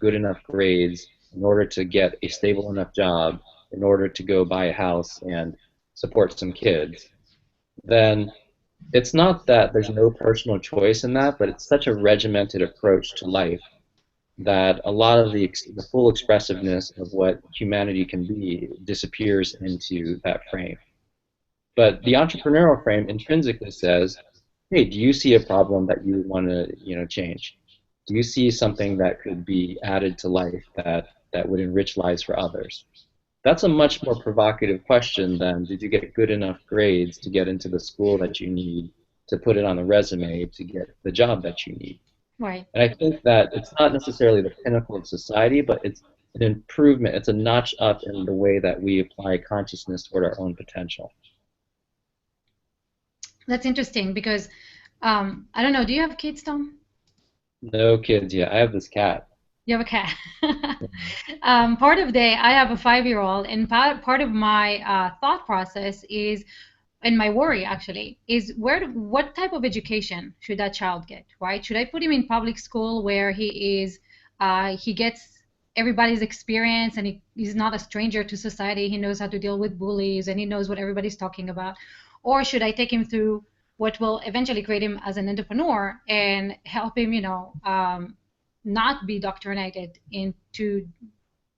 good enough grades, in order to get a stable enough job, in order to go buy a house and support some kids, then it's not that there's no personal choice in that, but it's such a regimented approach to life that a lot of the full expressiveness of what humanity can be disappears into that frame. But the entrepreneurial frame intrinsically says, hey, do you see a problem that you want to, change? Do you see something that could be added to life that would enrich lives for others? That's a much more provocative question than did you get good enough grades to get into the school that you need to put it on a resume to get the job that you need. Right. And I think that it's not necessarily the pinnacle of society, but it's an improvement. It's a notch up in the way that we apply consciousness toward our own potential. That's interesting because I don't know, do you have kids, Tom? No kids yet. I have this cat. You have a cat. Part of day, I have a 5-year-old, and part of my thought process is, and my worry actually, is what type of education should that child get, right? Should I put him in public school where he gets everybody's experience and he's not a stranger to society, he knows how to deal with bullies and he knows what everybody's talking about? Or should I take him through what will eventually create him as an entrepreneur and help him, not be doctrinated into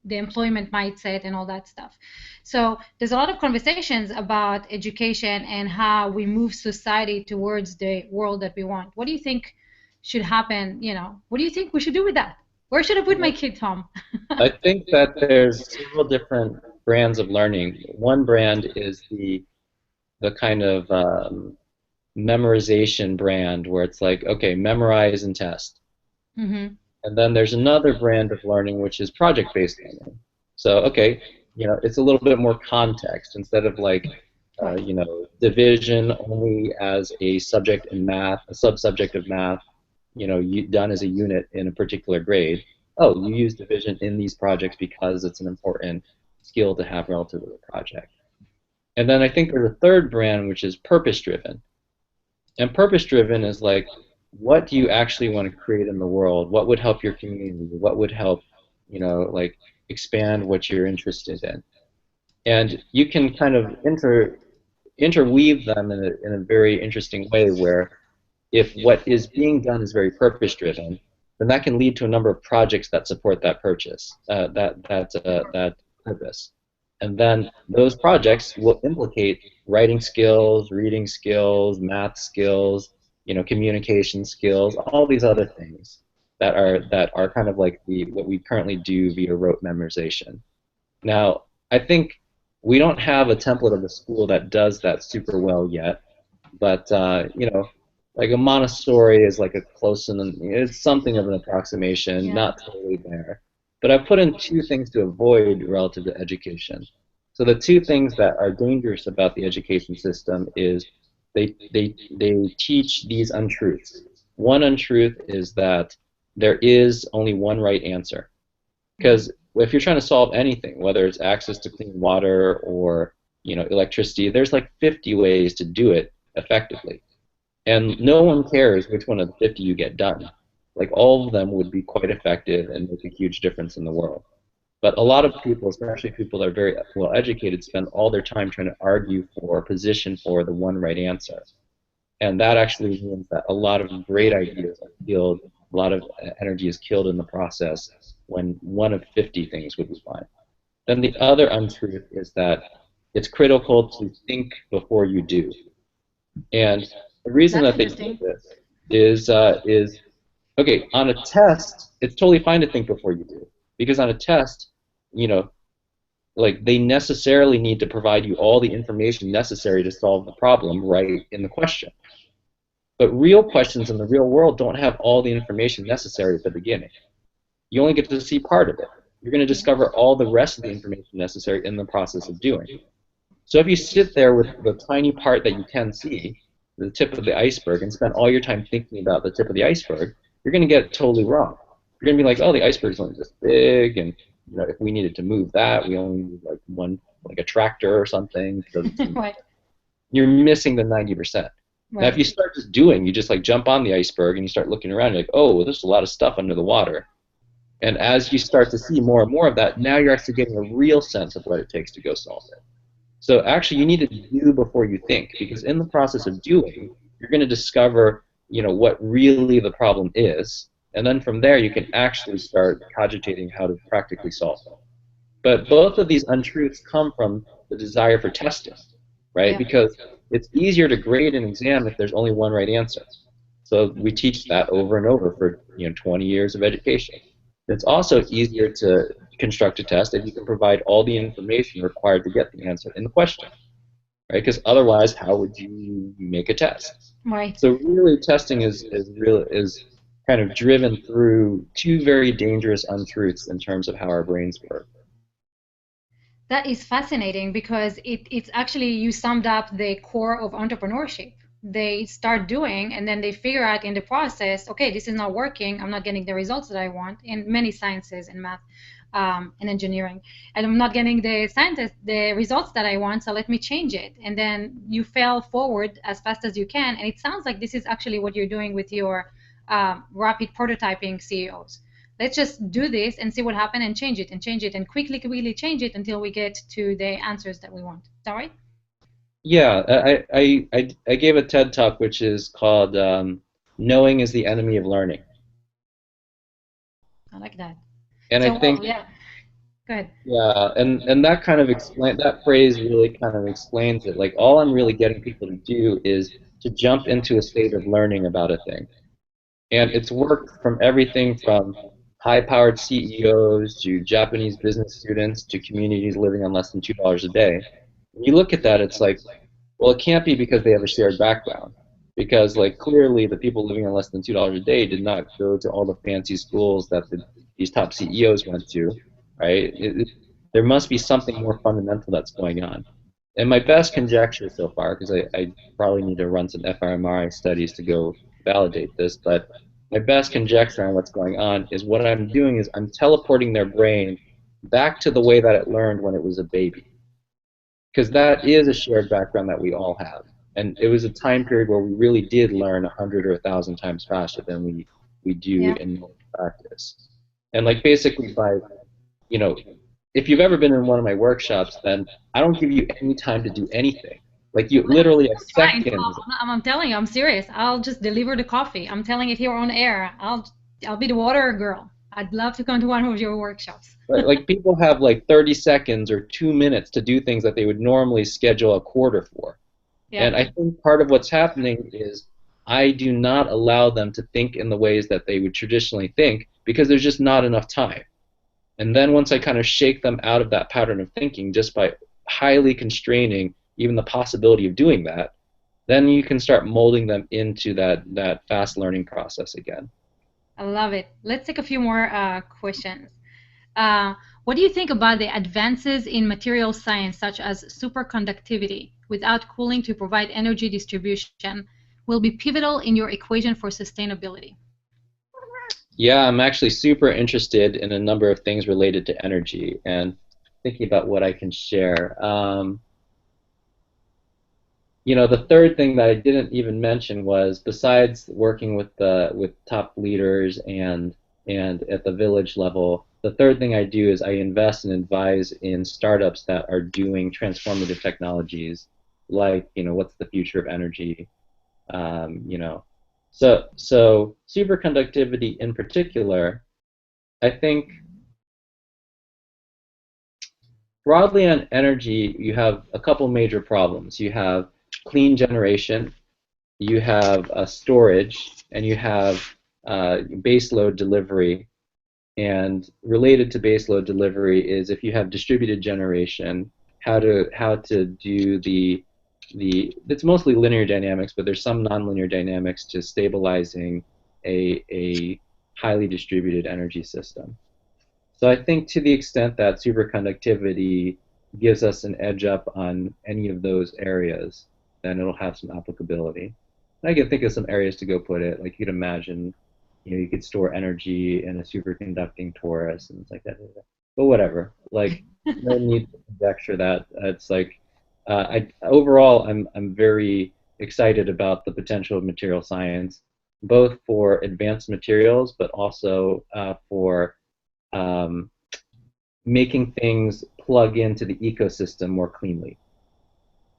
the employment mindset and all that stuff. So there's a lot of conversations about education and how we move society towards the world that we want. What do you think should happen? What do you think we should do with that? Where should I put my kid, Tom? I think that there's several different brands of learning. One brand is the kind of memorization brand where it's like, okay, memorize and test. Mm-hmm. And then there's another brand of learning which is project-based learning. So, okay, it's a little bit more context instead of like, Right. division only as a subject in math, a subsubject of math, done as a unit in a particular grade. Oh, you use division in these projects because it's an important skill to have relative to the project. And then I think there's a third brand which is purpose-driven. And purpose-driven is like, what do you actually want to create in the world? What would help your community? What would help, like expand what you're interested in? And you can kind of interweave them in a very interesting way where if what is being done is very purpose driven, then that can lead to a number of projects that support that that purpose. And then those projects will implicate writing skills, reading skills, math skills, communication skills, all these other things that are kind of like the what we currently do via rote memorization. Now, I think we don't have a template of a school that does that super well yet, but like a Montessori is like a close and it's something of an approximation, Yeah. not totally there. But I've put in two things to avoid relative to education. So the two things that are dangerous about the education system is they teach these untruths. One untruth is that there is only one right answer. Mm-hmm. Because if you're trying to solve anything, whether it's access to clean water or electricity, there's like 50 ways to do it effectively. And no one cares which one of the 50 you get done. Like all of them would be quite effective and make a huge difference in the world. But a lot of people, especially people that are very well educated, spend all their time trying to argue for a position for the one right answer. And that actually means that a lot of great ideas are killed, a lot of energy is killed in the process when one of 50 things would be fine. Then the other untruth is that it's critical to think before you do. And the reason That's that they do interesting. this is Okay, on a test, it's totally fine to think before you do, because on a test, you know, like they necessarily need to provide you all the information necessary to solve the problem right in the question. But real questions in the real world don't have all the information necessary at the beginning. You only get to see part of it. You're going to discover all the rest of the information necessary in the process of doing. So if you sit there with the tiny part that you can see, the tip of the iceberg, and spend all your time thinking about the tip of the iceberg, you're going to get it totally wrong. You're going to be like, oh, the iceberg's only this big, and if we needed to move that, we only need like one, like a tractor or something. Right. You're missing the 90%. Now, if Right. you start just doing, you just like jump on the iceberg and you start looking around, you're like, oh, there's a lot of stuff under the water. And as you start to see more and more of that, now you're actually getting a real sense of what it takes to go solve it. So actually, you need to do before you think, because in the process of doing, you're going to discover, what really the problem is, and then from there you can actually start cogitating how to practically solve it. But both of these untruths come from the desire for testing, right? Yeah. Because it's easier to grade an exam if there's only one right answer. So we teach that over and over for 20 years of education. It's also easier to construct a test if you can provide all the information required to get the answer in the question, right? Because otherwise, how would you make a test? Right. So really, testing is kind of driven through two very dangerous untruths in terms of how our brains work. That is fascinating because it's actually you summed up the core of entrepreneurship. They start doing and then they figure out in the process, okay, this is not working. I'm not getting the results that I want in many sciences and math and engineering. And I'm not getting the results that I want, so let me change it. And then you fail forward as fast as you can. And it sounds like this is actually what you're doing with your rapid prototyping CEOs. Let's just do this and see what happens and change it and quickly change it until we get to the answers that we want. Is that right? Yeah, I gave a TED talk which is called "Knowing is the Enemy of Learning," I like that. and I So, well, think yeah, go ahead. yeah, and that kind of that phrase really kind of explains it. Like all I'm really getting people to do is to jump into a state of learning about a thing. And it's worked from everything from high-powered CEOs to Japanese business students to communities living on less than $2 a day. When you look at that, it's like, well, it can't be because they have a shared background. Because, like, clearly the people living on less than $2 a day did not go to all the fancy schools that these top CEOs went to, right? There must be something more fundamental that's going on. And my best conjecture so far, because I probably need to run some fMRI studies to go validate this, but my best conjecture on what's going on is what I'm doing is I'm teleporting their brain back to the way that it learned when it was a baby. Because that is a shared background that we all have. And it was a time period where we really did learn 100 or 1,000 times faster than we do Yeah. in practice. And like basically by, you know, if you've ever been in one of my workshops, then I don't give you any time to do anything. Like you literally a That's fine. No, second. I'm telling you, I'm serious. I'll just deliver the coffee. I'm telling it here on air. I'll be the water girl. I'd love to come to one of your workshops. Right? Like people have like 30 seconds or 2 minutes to do things that they would normally schedule a quarter for. Yeah. And I think part of what's happening is I do not allow them to think in the ways that they would traditionally think because there's just not enough time. And then once I kind of shake them out of that pattern of thinking just by highly constraining even the possibility of doing that, then you can start molding them into that fast learning process again. I love it. Let's take a few more questions. Uh, what do you think about the advances in material science, such as superconductivity, without cooling to provide energy distribution, will be pivotal in your equation for sustainability? Yeah, I'm actually super interested in a number of things related to energy and thinking about what I can share. The third thing that I didn't even mention was besides working with top leaders and at the village level, the third thing I do is I invest and advise in startups that are doing transformative technologies, like what's the future of energy, um, you know. So superconductivity in particular, I think broadly on energy, you have a couple major problems. You have clean generation, you have storage, and you have baseload delivery. And related to baseload delivery is if you have distributed generation, how to do the it's mostly linear dynamics, but there's some nonlinear dynamics to stabilizing a highly distributed energy system. So I think to the extent that superconductivity gives us an edge up on any of those areas, then it'll have some applicability. I can think of some areas to go put it. Like you could imagine, you could store energy in a superconducting torus and it's like that. But whatever. Like no need to conjecture that. It's like I overall I'm very excited about the potential of material science, both for advanced materials, but also for um, making things plug into the ecosystem more cleanly,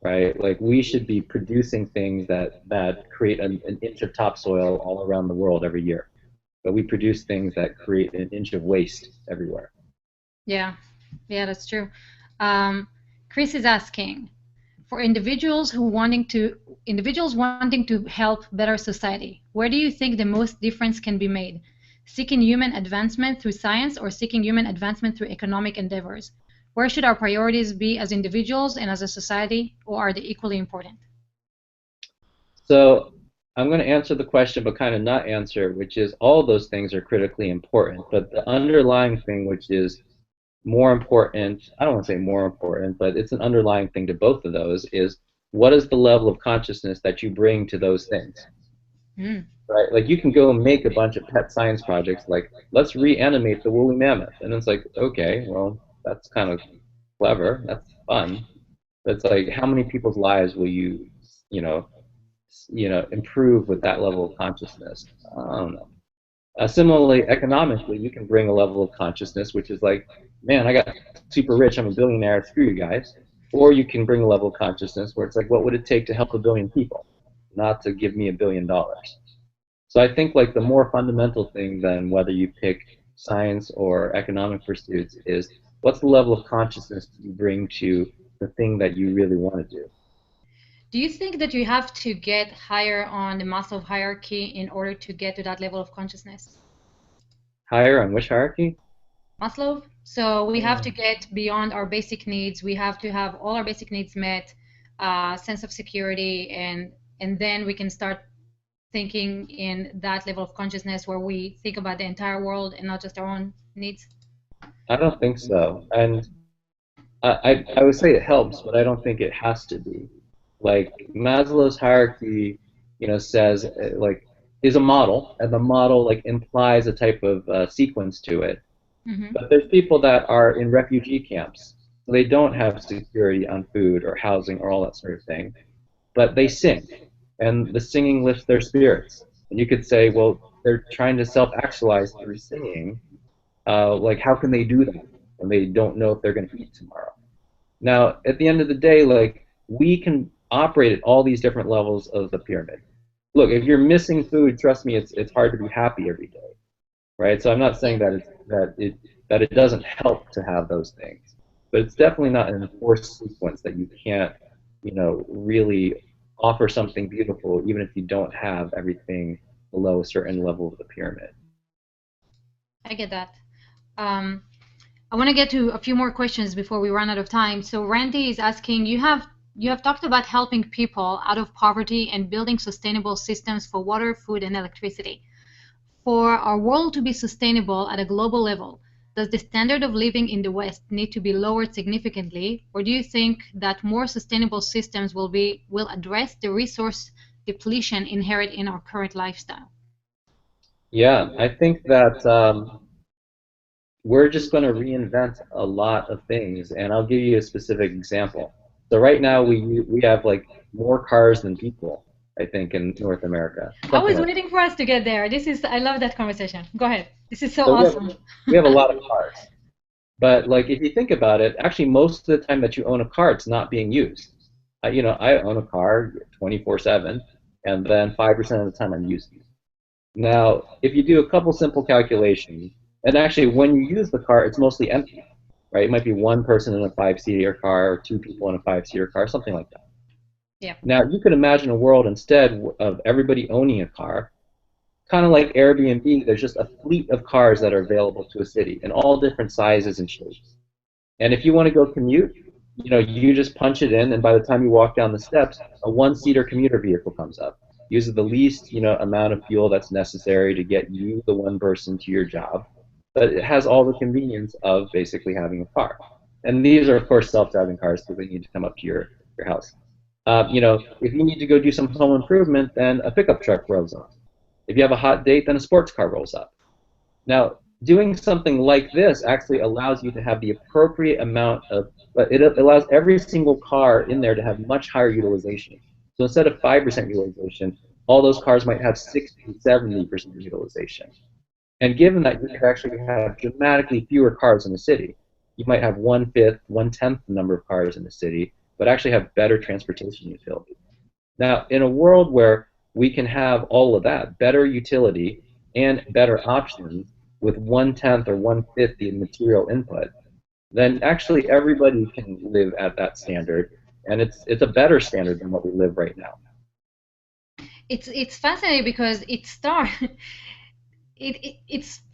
right? Like we should be producing things that create an inch of topsoil all around the world every year, but we produce things that create an inch of waste everywhere. Yeah, yeah, that's true. Um, Chris is asking for individuals wanting to help better society, where do you think the most difference can be made? Seeking human advancement through science or seeking human advancement through economic endeavors? Where should our priorities be as individuals and as a society, or are they equally important? So I'm going to answer the question, but kind of not answer, which is all those things are critically important. But the underlying thing, which is more important, I don't want to say more important, but it's an underlying thing to both of those, is what is the level of consciousness that you bring to those things? Mm, Right? Like you can go make a bunch of pet science projects, like let's reanimate the woolly mammoth, and it's like, okay, well, that's kind of clever, that's fun. But it's like, how many people's lives will you know, improve with that level of consciousness? I don't know. Similarly, economically, you can bring a level of consciousness, which is like, man, I got super rich, I'm a billionaire, screw you guys. Or you can bring a level of consciousness where it's like, what would it take to help a billion people, not to give me $1 billion? So I think like the more fundamental thing than whether you pick science or economic pursuits is what's the level of consciousness you bring to the thing that you really want to do. do you think that you have to get higher on the Maslow hierarchy in order to get to that level of consciousness? Higher on which hierarchy? Maslow. So we have to get beyond our basic needs. We have to have all our basic needs met, sense of security, and then we can start thinking in that level of consciousness where we think about the entire world and not just our own needs. I don't think so. And I would say it helps, but I don't think it has to be. Like Maslow's hierarchy, says like is a model, and the model like implies a type of sequence to it. Hmm. But there's people that are in refugee camps, so they don't have security on food or housing or all that sort of thing, but they sing, and the singing lifts their spirits. And you could say, well, they're trying to self-actualize through singing. Like, how can they do that when they don't know if they're going to eat tomorrow? Now, at the end of the day, like we can operate at all these different levels of the pyramid. Look, if you're missing food, trust me, it's hard to be happy every day, right? So I'm not saying Yeah. that it doesn't help to have those things, but it's definitely not an enforced sequence that you can't, really offer something beautiful even if you don't have everything below a certain level of the pyramid. I get that. Um, I want to get to a few more questions before we run out of time. So Randy is asking, you have talked about helping people out of poverty and building sustainable systems for water, food, and electricity. For our world to be sustainable at a global level, does the standard of living in the West need to be lowered significantly, or do you think that more sustainable systems will address the resource depletion inherent in our current lifestyle? Yeah, I think that we're just going to reinvent a lot of things, and I'll give you a specific example. So right now we have like more cars than people, I think, in North America, I something was like waiting for us to get there. I love that conversation. Go ahead. This is so that. So awesome. we have a lot of cars, but like if you think about it, actually most of the time that you own a car, it's not being used. I own a car 24/7, and then 5% of the time I'm using it. Now, if you do a couple simple calculations, and actually when you use the car, it's mostly empty, right? It might be one person in a five-seater car or two people in a five-seater car, something like that. Yeah. Now, you could imagine a world instead of everybody owning a car, kind of like Airbnb, there's just a fleet of cars that are available to a city in all different sizes and shapes. And if you want to go commute, you just punch it in, and by the time you walk down the steps, a one-seater commuter vehicle comes up. Uses the least, amount of fuel that's necessary to get you, the one person, to your job, but it has all the convenience of basically having a car. And these are, of course, self-driving cars because they need to come up to your house. If you need to go do some home improvement, then a pickup truck rolls up. If you have a hot date, then a sports car rolls up. Now, doing something like this actually allows you to have the appropriate amount of, but it allows every single car in there to have much higher utilization. So instead of 5% utilization, all those cars might have 60, 70% utilization. And given that you could actually have dramatically fewer cars in the city, you might have one-fifth, one-tenth the number of cars in the city, but actually have better transportation utility. Now, in a world where we can have all of that, better utility and better options with one-tenth or one-fifth the material input, then actually everybody can live at that standard, and it's a better standard than what we live right now. It's fascinating because it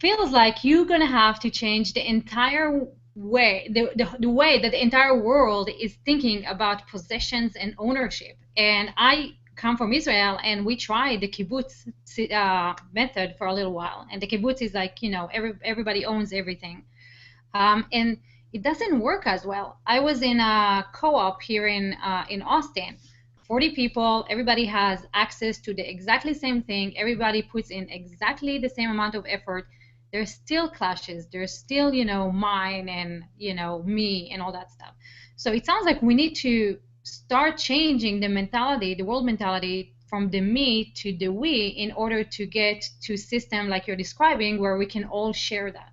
feels like you're gonna have to change the entire way, the way that the entire world is thinking about possessions and ownership. And I come from Israel, and we tried the kibbutz method for a little while. And the kibbutz is like, everybody owns everything. And it doesn't work as well. I was in a co-op here in Austin. 40 people, everybody has access to the exactly same thing. Everybody puts in exactly the same amount of effort. There's still clashes. There's still, mine and, me and all that stuff. So it sounds like we need to start changing the mentality, the world mentality, from the me to the we in order to get to a system like you're describing where we can all share that.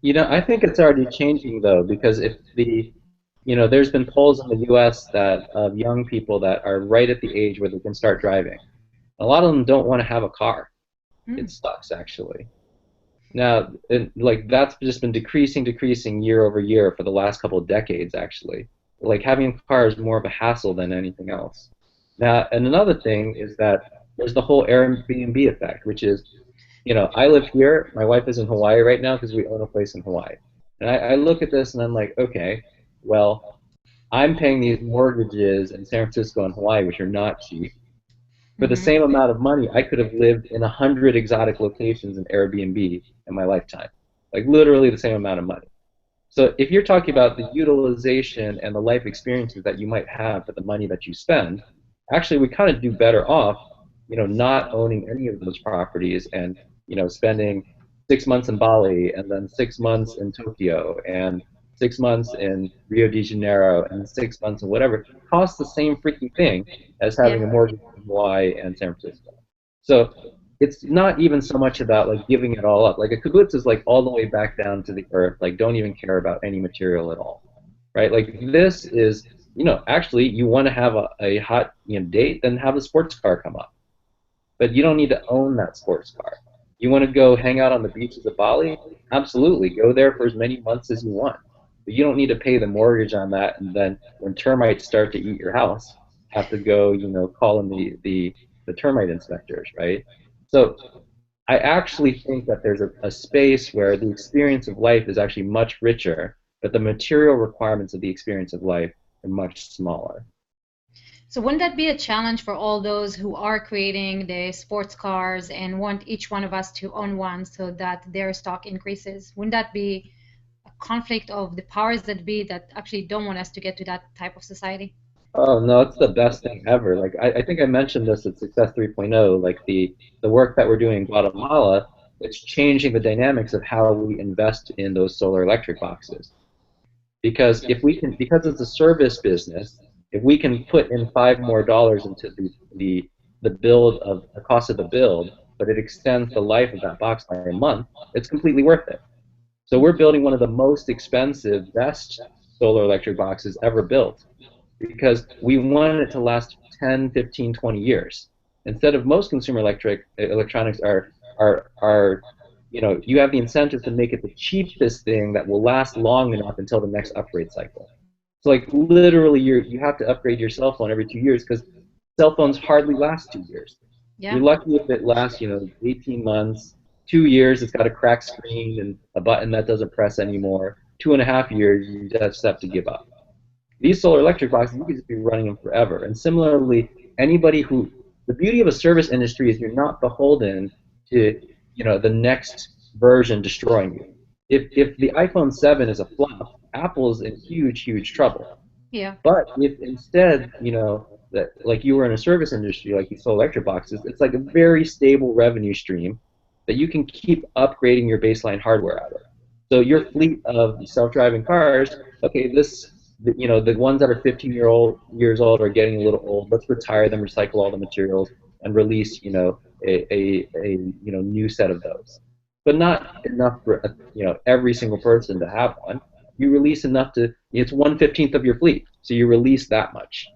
I think it's already changing though, because if there's been polls in the U.S. that of young people that are right at the age where they can start driving. A lot of them don't want to have a car. It sucks, actually. Now, like that's just been decreasing year over year for the last couple of decades, actually. Like having a car is more of a hassle than anything else. Now, and another thing is that there's the whole Airbnb effect, which is, I live here. My wife is in Hawaii right now because we own a place in Hawaii. And I look at this and I'm like, okay, well, I'm paying these mortgages in San Francisco and Hawaii, which are not cheap. For the same amount of money, I could have lived in 100 exotic locations in Airbnb in my lifetime. Like literally the same amount of money. So if you're talking about the utilization and the life experiences that you might have for the money that you spend, actually we kind of do better off, not owning any of those properties and, spending 6 months in Bali and then 6 months in Tokyo and 6 months in Rio de Janeiro and 6 months in whatever. It costs the same freaking thing as Yeah. having a mortgage in Hawaii and San Francisco. So it's not even so much about like giving it all up. Like a kibbutz is like all the way back down to the earth, like don't even care about any material at all, right? Like this is, actually you want to have a hot date, then have a sports car come up. But you don't need to own that sports car. You want to go hang out on the beaches of Bali? Absolutely, go there for as many months as you want. But you don't need to pay the mortgage on that, and then when termites start to eat your house, have to go, call in the termite inspectors, right? So I actually think that there's a space where the experience of life is actually much richer, but the material requirements of the experience of life are much smaller. So wouldn't that be a challenge for all those who are creating the sports cars and want each one of us to own one so that their stock increases? Wouldn't that be a conflict of the powers that be that actually don't want us to get to that type of society? Oh no, it's the best thing ever. Like I think I mentioned this at Success 3.0, like the work that we're doing in Guatemala, it's changing the dynamics of how we invest in those solar electric boxes. Because if we can, because it's a service business, if we can put in $5 more into the build of the cost of the build, but it extends the life of that box by a month, it's completely worth it. So we're building one of the most expensive, best solar electric boxes ever built because we want it to last 10, 15, 20 years. Instead of most consumer electronics are you have the incentive to make it the cheapest thing that will last long enough until the next upgrade cycle. So like literally you have to upgrade your cell phone every 2 years because cell phones hardly last 2 years. Yeah. You're lucky if it lasts, 18 months, 2 years, it's got a cracked screen and a button that doesn't press anymore. 2.5 years, you just have to give up. These solar electric boxes, you could just be running them forever. And similarly, the beauty of a service industry is you're not beholden to, the next version destroying you. If the iPhone 7 is a flop, Apple's in huge, huge trouble. Yeah. But if instead, that like you were in a service industry, like you sold electric boxes, it's like a very stable revenue stream that you can keep upgrading your baseline hardware out of. So your fleet of self-driving cars, okay, the ones that are 15 years old are getting a little old. Let's retire them, recycle all the materials, and release, a new set of those. But not enough for every single person to have one. You release enough it's 1/15 of your fleet, so you release that much,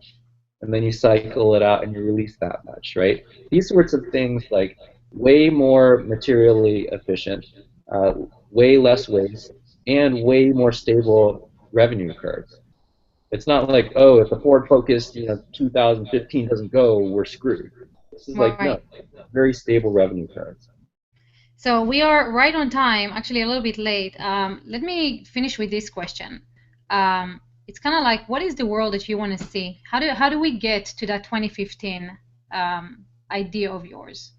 and then you cycle it out and you release that much, right? These sorts of things, like way more materially efficient, uh, way less waste, and way more stable revenue curves. It's not like, oh, if the Ford Focus 2015 doesn't go, we're screwed. This is like, Right. no, very stable revenue curves. So we are right on time, actually a little bit late. Let me finish with this question. It's kind of like, what is the world that you want to see? How do we get to that 2015 idea of yours?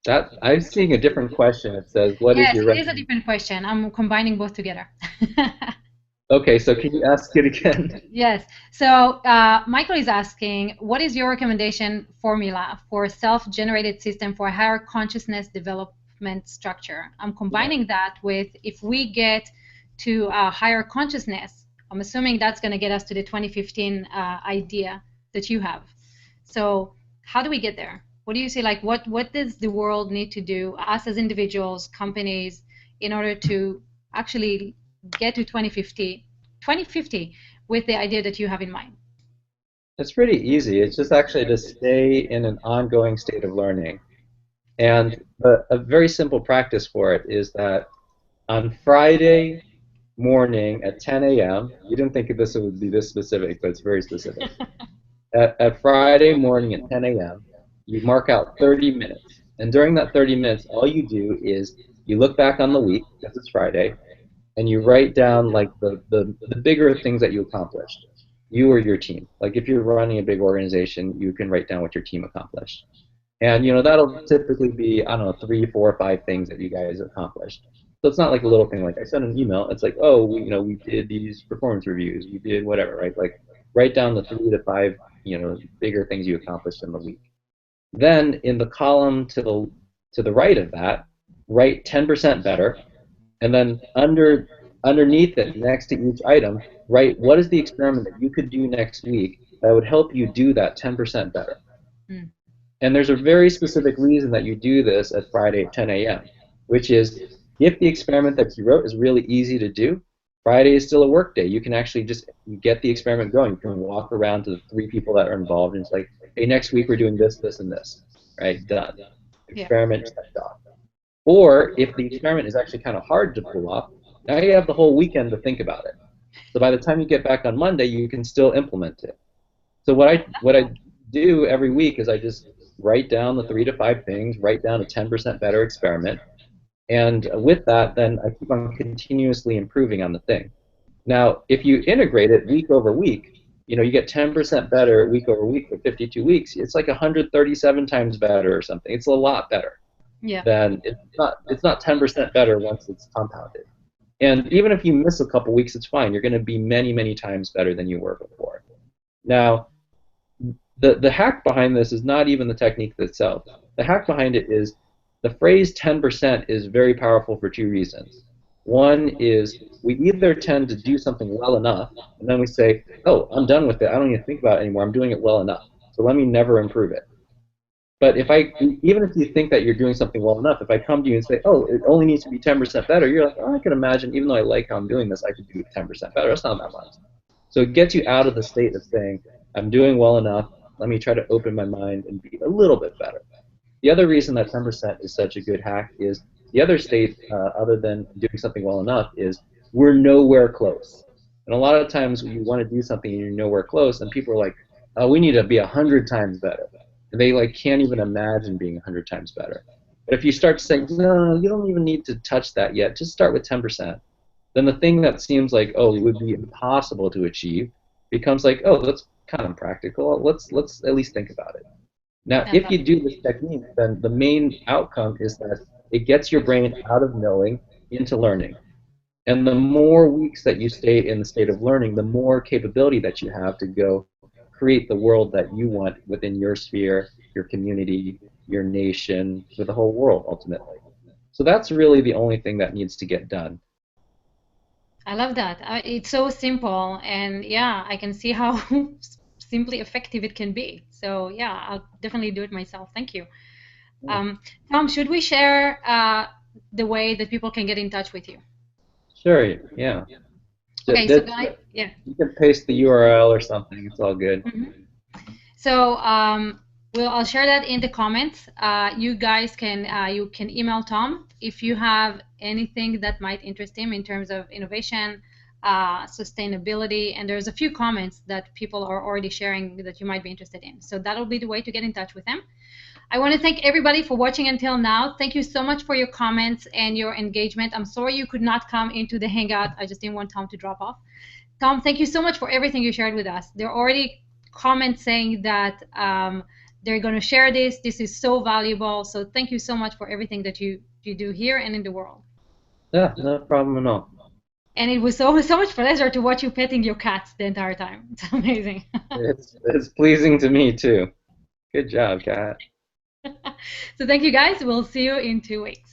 That I'm seeing a different question. It says, what is Yes, your it is a recommendation? different question. I'm combining both together. Okay, so can you ask it again? Yes. So Michael is asking, what is your recommendation formula for a self-generated system for a higher consciousness development structure? I'm Yeah. combining that with, if we get to a higher consciousness, I'm assuming that's going to get us to the 2015 idea that you have. So how do we get there? What do you say? Like, what does the world need to do, us as individuals, companies, in order to actually get to 2050 with the idea that you have in mind? It's pretty easy. It's just actually to stay in an ongoing state of learning. And a very simple practice for it is that on Friday morning at 10 a.m., you didn't think this would be this specific, but it's very specific. At Friday morning at 10 a.m., you mark out 30 minutes. And during that 30 minutes, all you do is you look back on the week, because it's Friday, and you write down like the bigger things that you accomplished, you or your team. Like if you're running a big organization, you can write down what your team accomplished. And that'll typically be, I don't know, 3, 4, 5 things that you guys accomplished. So it's not like a little thing like I sent an email. It's like, oh, we did these performance reviews, we did whatever, right? Like write down the 3 to 5, bigger things you accomplished in the week. Then in the column to the right of that, write 10% better, and then underneath it, next to each item, write what is the experiment that you could do next week that would help you do that 10% better. Mm. And there's a very specific reason that you do this at Friday at 10 a.m., which is if the experiment that you wrote is really easy to do, Friday is still a work day. You can actually just get the experiment going. You can walk around to the 3 people that are involved and it's like, hey, next week we're doing this, this, and this. Right? Done. Yeah. Experiment checked off. Or if the experiment is actually kind of hard to pull off, now you have the whole weekend to think about it. So by the time you get back on Monday, you can still implement it. So what I do every week is I just write down the 3 to 5 things, write down a 10% better experiment, and with that, then I keep on continuously improving on the thing. Now, if you integrate it week over week, you get 10% better week over week for 52 weeks. It's like 137 times better or something. It's a lot better Yeah. than it's not 10% better once it's compounded. And even if you miss a couple weeks, it's fine. You're going to be many, many times better than you were before. Now, the hack behind this is not even the technique itself. The hack behind it is the phrase 10% is very powerful for 2 reasons. One is we either tend to do something well enough, and then we say, oh, I'm done with it. I don't even think about it anymore. I'm doing it well enough. So let me never improve it. But even if you think that you're doing something well enough, if I come to you and say, oh, it only needs to be 10% better, you're like, oh, I can imagine, even though I like how I'm doing this, I could do it 10% better. That's not that much. So it gets you out of the state of saying, I'm doing well enough. Let me try to open my mind and be a little bit better. The other reason that 10% is such a good hack is the other state, other than doing something well enough, is we're nowhere close. And a lot of times you want to do something and you're nowhere close, and people are like, oh, we need to be 100 times better. They like can't even imagine being 100 times better. But if you start saying, no, you don't even need to touch that yet, just start with 10%, then the thing that seems like, oh, it would be impossible to achieve becomes like, oh, that's kind of practical. Let's at least think about it. Now, I if love you it. do this technique, then the main outcome is that it gets your brain out of knowing into learning. And the more weeks that you stay in the state of learning, the more capability that you have to go create the world that you want within your sphere, your community, your nation, for the whole world ultimately. So that's really the only thing that needs to get done. I love that. It's so simple, and yeah, I can see how simply effective it can be. So yeah, I'll definitely do it myself. Thank you. Yeah. Um, Tom, should we share the way that people can get in touch with you? Sure, yeah. Okay, so guys, yeah. You can paste the URL or something, it's all good. Mhm. So I'll share that in the comments. You guys can you can email Tom if you have anything that might interest him in terms of innovation, sustainability, and there's a few comments that people are already sharing that you might be interested in. So that'll be the way to get in touch with him. I want to thank everybody for watching until now. Thank you so much for your comments and your engagement. I'm sorry you could not come into the hangout. I just didn't want Tom to drop off. Tom, thank you so much for everything you shared with us. There are already comments saying that they're going to share this. This is so valuable. So thank you so much for everything that you do here and in the world. Yeah, no problem at all. And it was so much pleasure to watch you petting your cats the entire time. It's amazing. It's pleasing to me too. Good job, Kat. So thank you guys. We'll see you in 2 weeks.